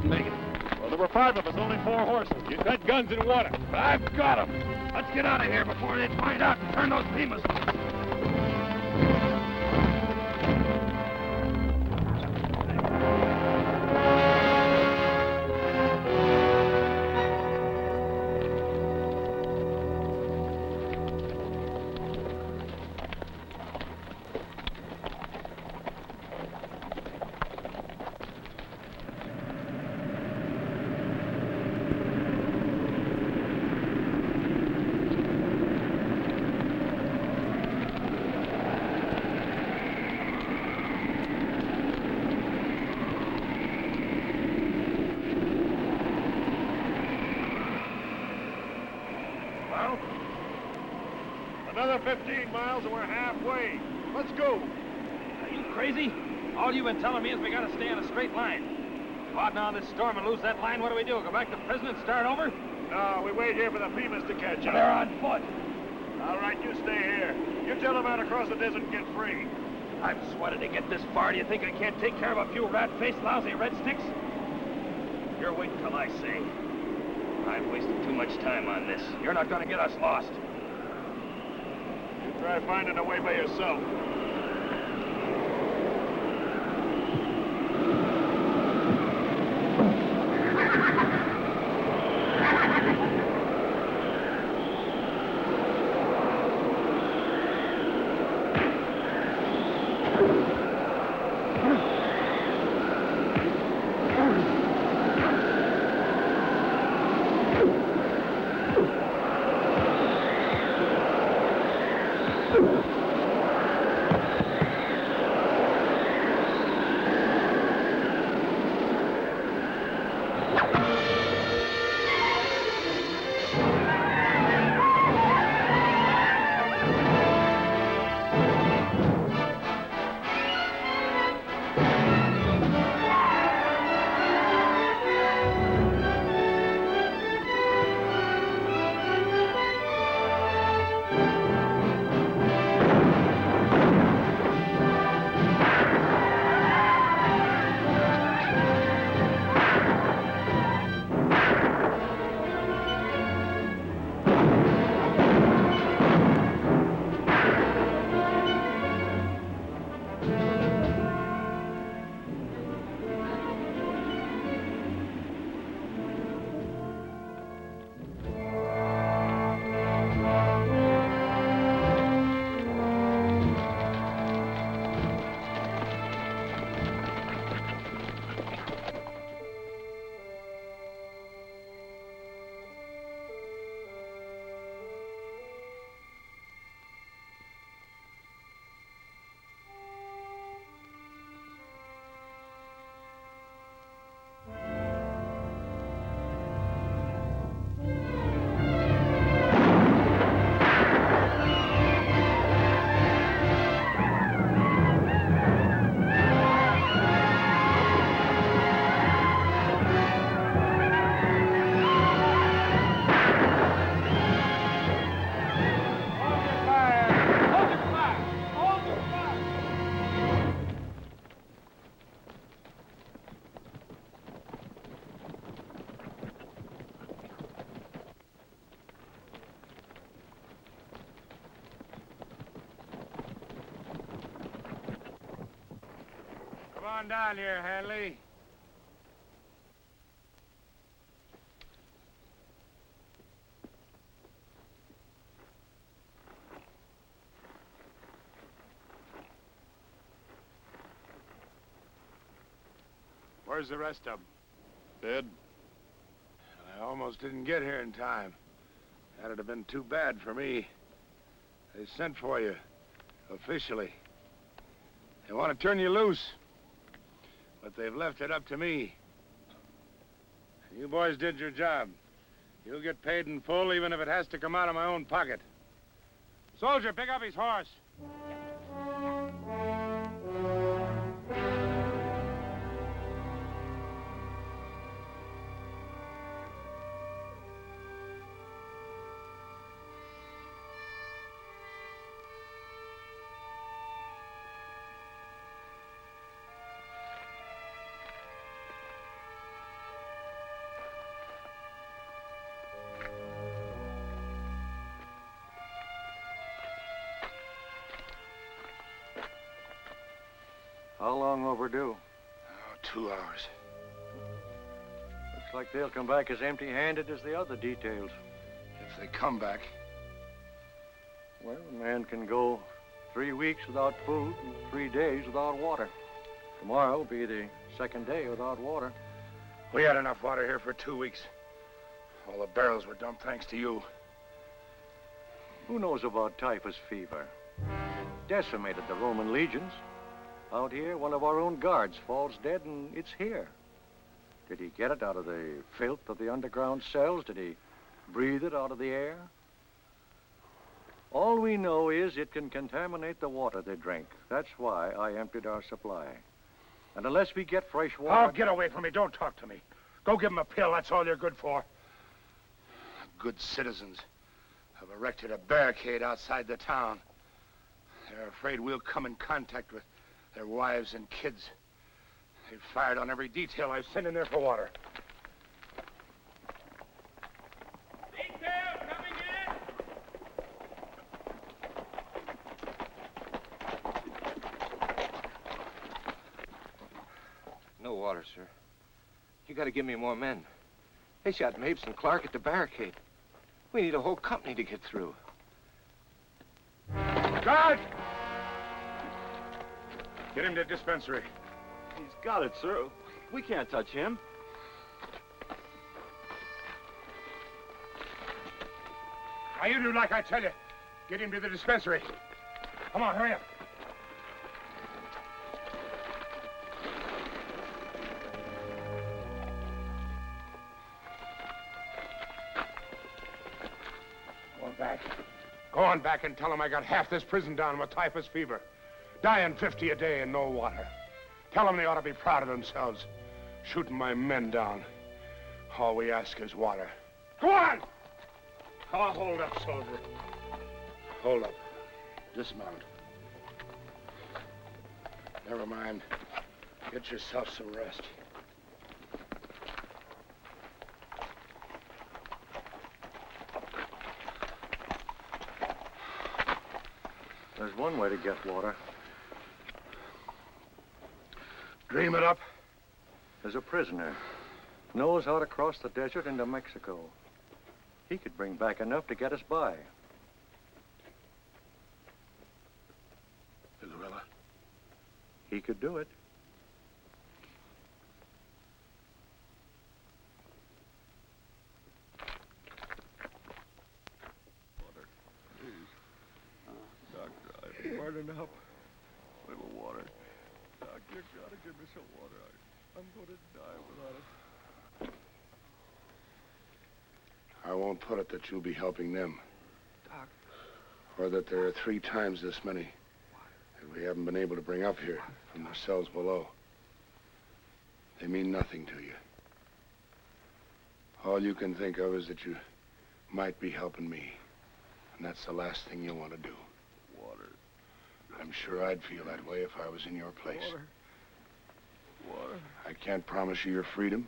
didn't make it. Well, there were 5 of us, only 4 horses. You said guns and water. I've got them. Let's get out of here before they find out and turn those Pimas loose. Another 15 miles and we're halfway. Let's go. Are you crazy? All you've been telling me is we gotta stay on a straight line. Go out now in this storm and lose that line, what do we do? Go back to prison and start over? No, we wait here for the Pimas to catch up. They're on foot. All right, you stay here. You tell them how to cross the desert and get free. I've sweated to get this far. Do you think I can't take care of a few rat-faced, lousy red sticks? You're waiting till I say. I've wasted too much time on this. You're not gonna get us lost. You try finding a way by yourself. Come on down here, Hanley. Where's the rest of them? Dead. I almost didn't get here in time. That'd have been too bad for me. They sent for you, officially. They want to turn you loose, but they've left it up to me. You boys did your job. You'll get paid in full, even if it has to come out of my own pocket. Soldier, pick up his horse. How long overdue? Oh, 2 hours. Looks like they'll come back as empty-handed as the other details. If they come back. Well, a man can go 3 weeks without food and 3 days without water. Tomorrow will be the second day without water. We had enough water here for 2 weeks. All the barrels were dumped thanks to you. Who knows about typhus fever? Decimated the Roman legions. Out here, one of our own guards falls dead, and it's here. Did he get it out of the filth of the underground cells? Did he breathe it out of the air? All we know is it can contaminate the water they drink. That's why I emptied our supply. And unless we get fresh water... Oh, get away from me. Don't talk to me. Go give them a pill. That's all you're good for. Good citizens have erected a barricade outside the town. They're afraid we'll come in contact with their wives and kids. They've fired on every detail I've sent in there for water. Detail coming in! No water, sir. You gotta give me more men. They shot Mapes and Clark at the barricade. We need a whole company to get through. Guard! Get him to the dispensary. He's got it, sir. We can't touch him. Now, you do like I tell you. Get him to the dispensary. Come on, hurry up. Go on back and tell him I got half this prison down with typhus fever. Dying 50 a day and no water. Tell them they ought to be proud of themselves. Shooting my men down. All we ask is water. Go on! Oh, hold up, soldier. Hold up. Dismount. Never mind. Get yourself some rest. There's one way to get water. Dream it up. There's a prisoner. Knows how to cross the desert into Mexico. He could bring back enough to get us by. The gorilla? He could do it. Burning up. Little water. Doc, you gotta give me some water. I'm gonna die without it. I won't put it that you'll be helping them. Doc. Or that there are 3 times this many that we haven't been able to bring up here from their cells below. They mean nothing to you. All you can think of is that you might be helping me. And that's the last thing you want to do. Water. I'm sure I'd feel that way if I was in your place. Water. Water. I can't promise you your freedom.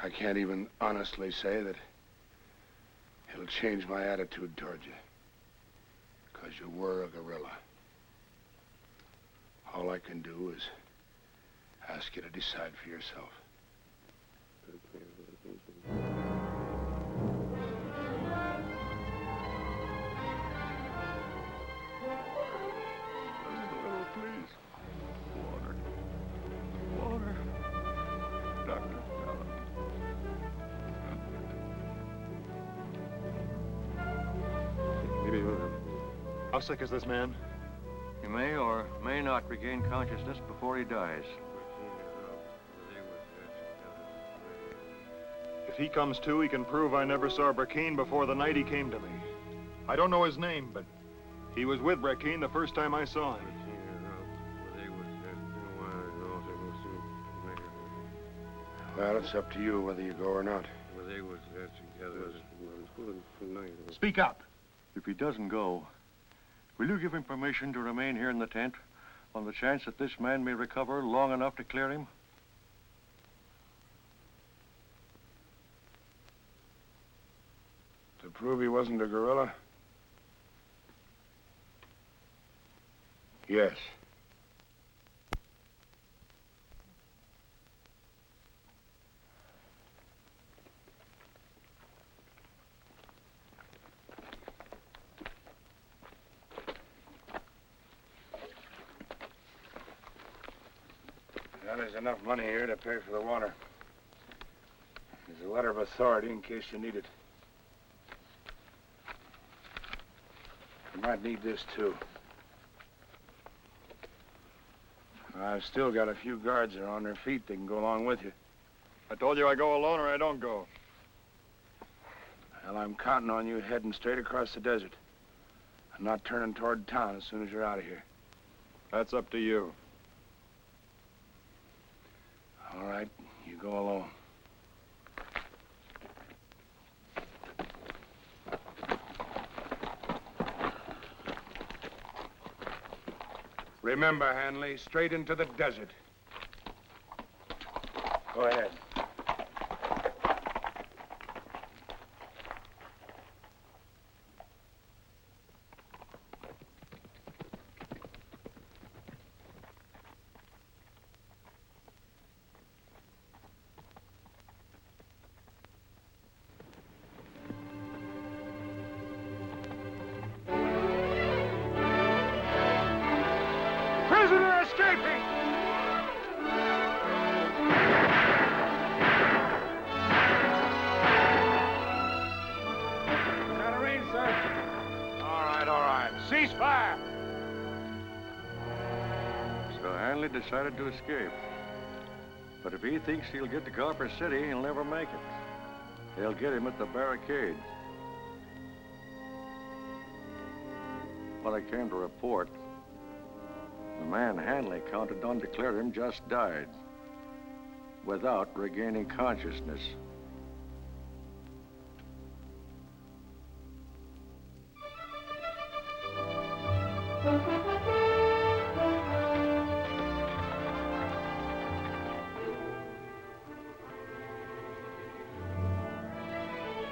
I can't even honestly say that it'll change my attitude toward you. Because you were a gorilla. All I can do is ask you to decide for yourself. Please. Water. Water. Doctor. How sick is this man? He may or may not regain consciousness before he dies. If he comes to, he can prove I never saw Brackeen before the night he came to me. I don't know his name, but he was with Brackeen the first time I saw him. Well, it's up to you whether you go or not. Speak up. If he doesn't go, will you give him permission to remain here in the tent on the chance that this man may recover long enough to clear him? To prove he wasn't a gorilla? Yes. Well, there's enough money here to pay for the water. There's a letter of authority in case you need it. You might need this, too. I've still got a few guards that are on their feet. They can go along with you. I told you I go alone or I don't go. Well, I'm counting on you heading straight across the desert. I'm not turning toward town as soon as you're out of here. That's up to you. All right, you go alone. Remember, Hanley, straight into the desert. Go ahead. Prisoner escaping! Is that a rain, sir? All right. Cease fire! So Hanley decided to escape. But if he thinks he'll get to Copper City, he'll never make it. They'll get him at the barricade. When I came to report, the man Hanley counted on declared him just died, without regaining consciousness.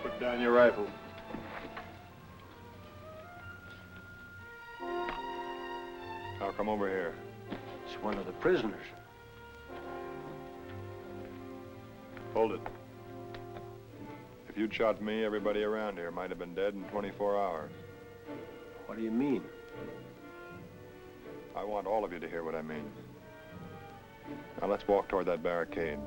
Put down your rifle. Now come over here. It's one of the prisoners. Hold it. If you'd shot me, everybody around here might have been dead in 24 hours. What do you mean? I want all of you to hear what I mean. Now let's walk toward that barricade.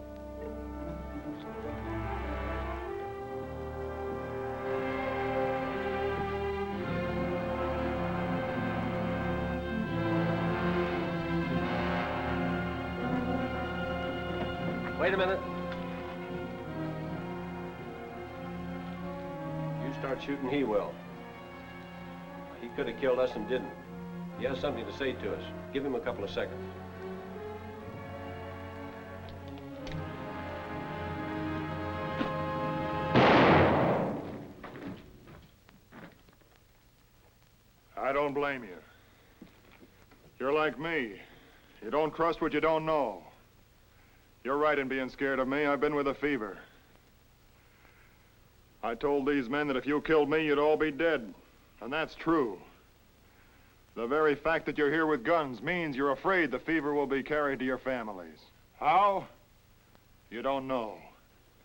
Wait a minute. You start shooting, he will. He could have killed us and didn't. He has something to say to us. Give him a couple of seconds. I don't blame you. You're like me. You don't trust what you don't know. You're right in being scared of me. I've been with a fever. I told these men that if you killed me, you'd all be dead. And that's true. The very fact that you're here with guns means you're afraid the fever will be carried to your families. How? You don't know.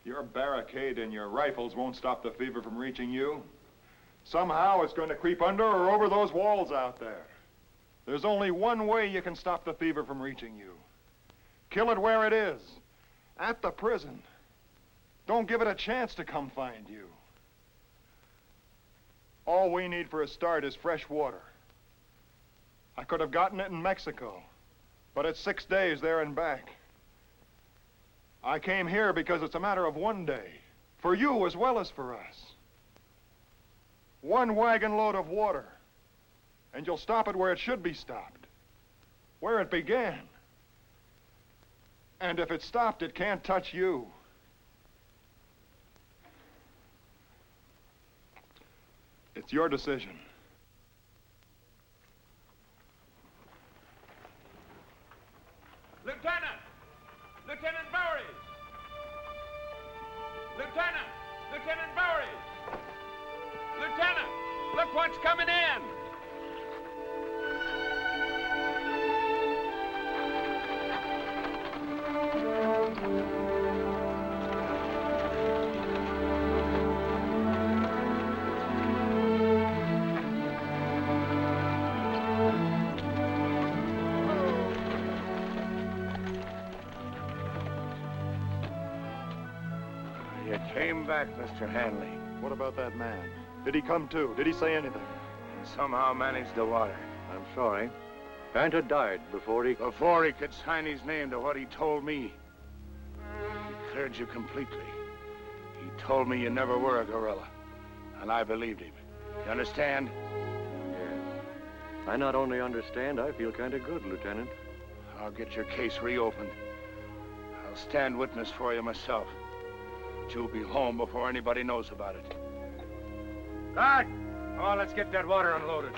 Your barricade and your rifles won't stop the fever from reaching you. Somehow it's going to creep under or over those walls out there. There's only one way you can stop the fever from reaching you. Kill it where it is, at the prison. Don't give it a chance to come find you. All we need for a start is fresh water. I could have gotten it in Mexico, but it's 6 days there and back. I came here because it's a matter of one day, for you as well as for us. One wagon load of water, and you'll stop it where it should be stopped, where it began. And if it stopped, it can't touch you. It's your decision. Lieutenant! Lieutenant Bowery! Lieutenant! Lieutenant Bowery! Lieutenant! Look what's coming in! You came back, Mr. Hanley. What about that man? Did he come to? Did he say anything? And somehow managed the water. I'm sorry. Panta died before he could sign his name to what he told me. He cleared you completely. He told me you never were a guerrilla. And I believed him. You understand? Yes. I not only understand, I feel kind of good, Lieutenant. I'll get your case reopened. I'll stand witness for you myself. But you'll be home before anybody knows about it. Guard! Oh, let's get that water unloaded.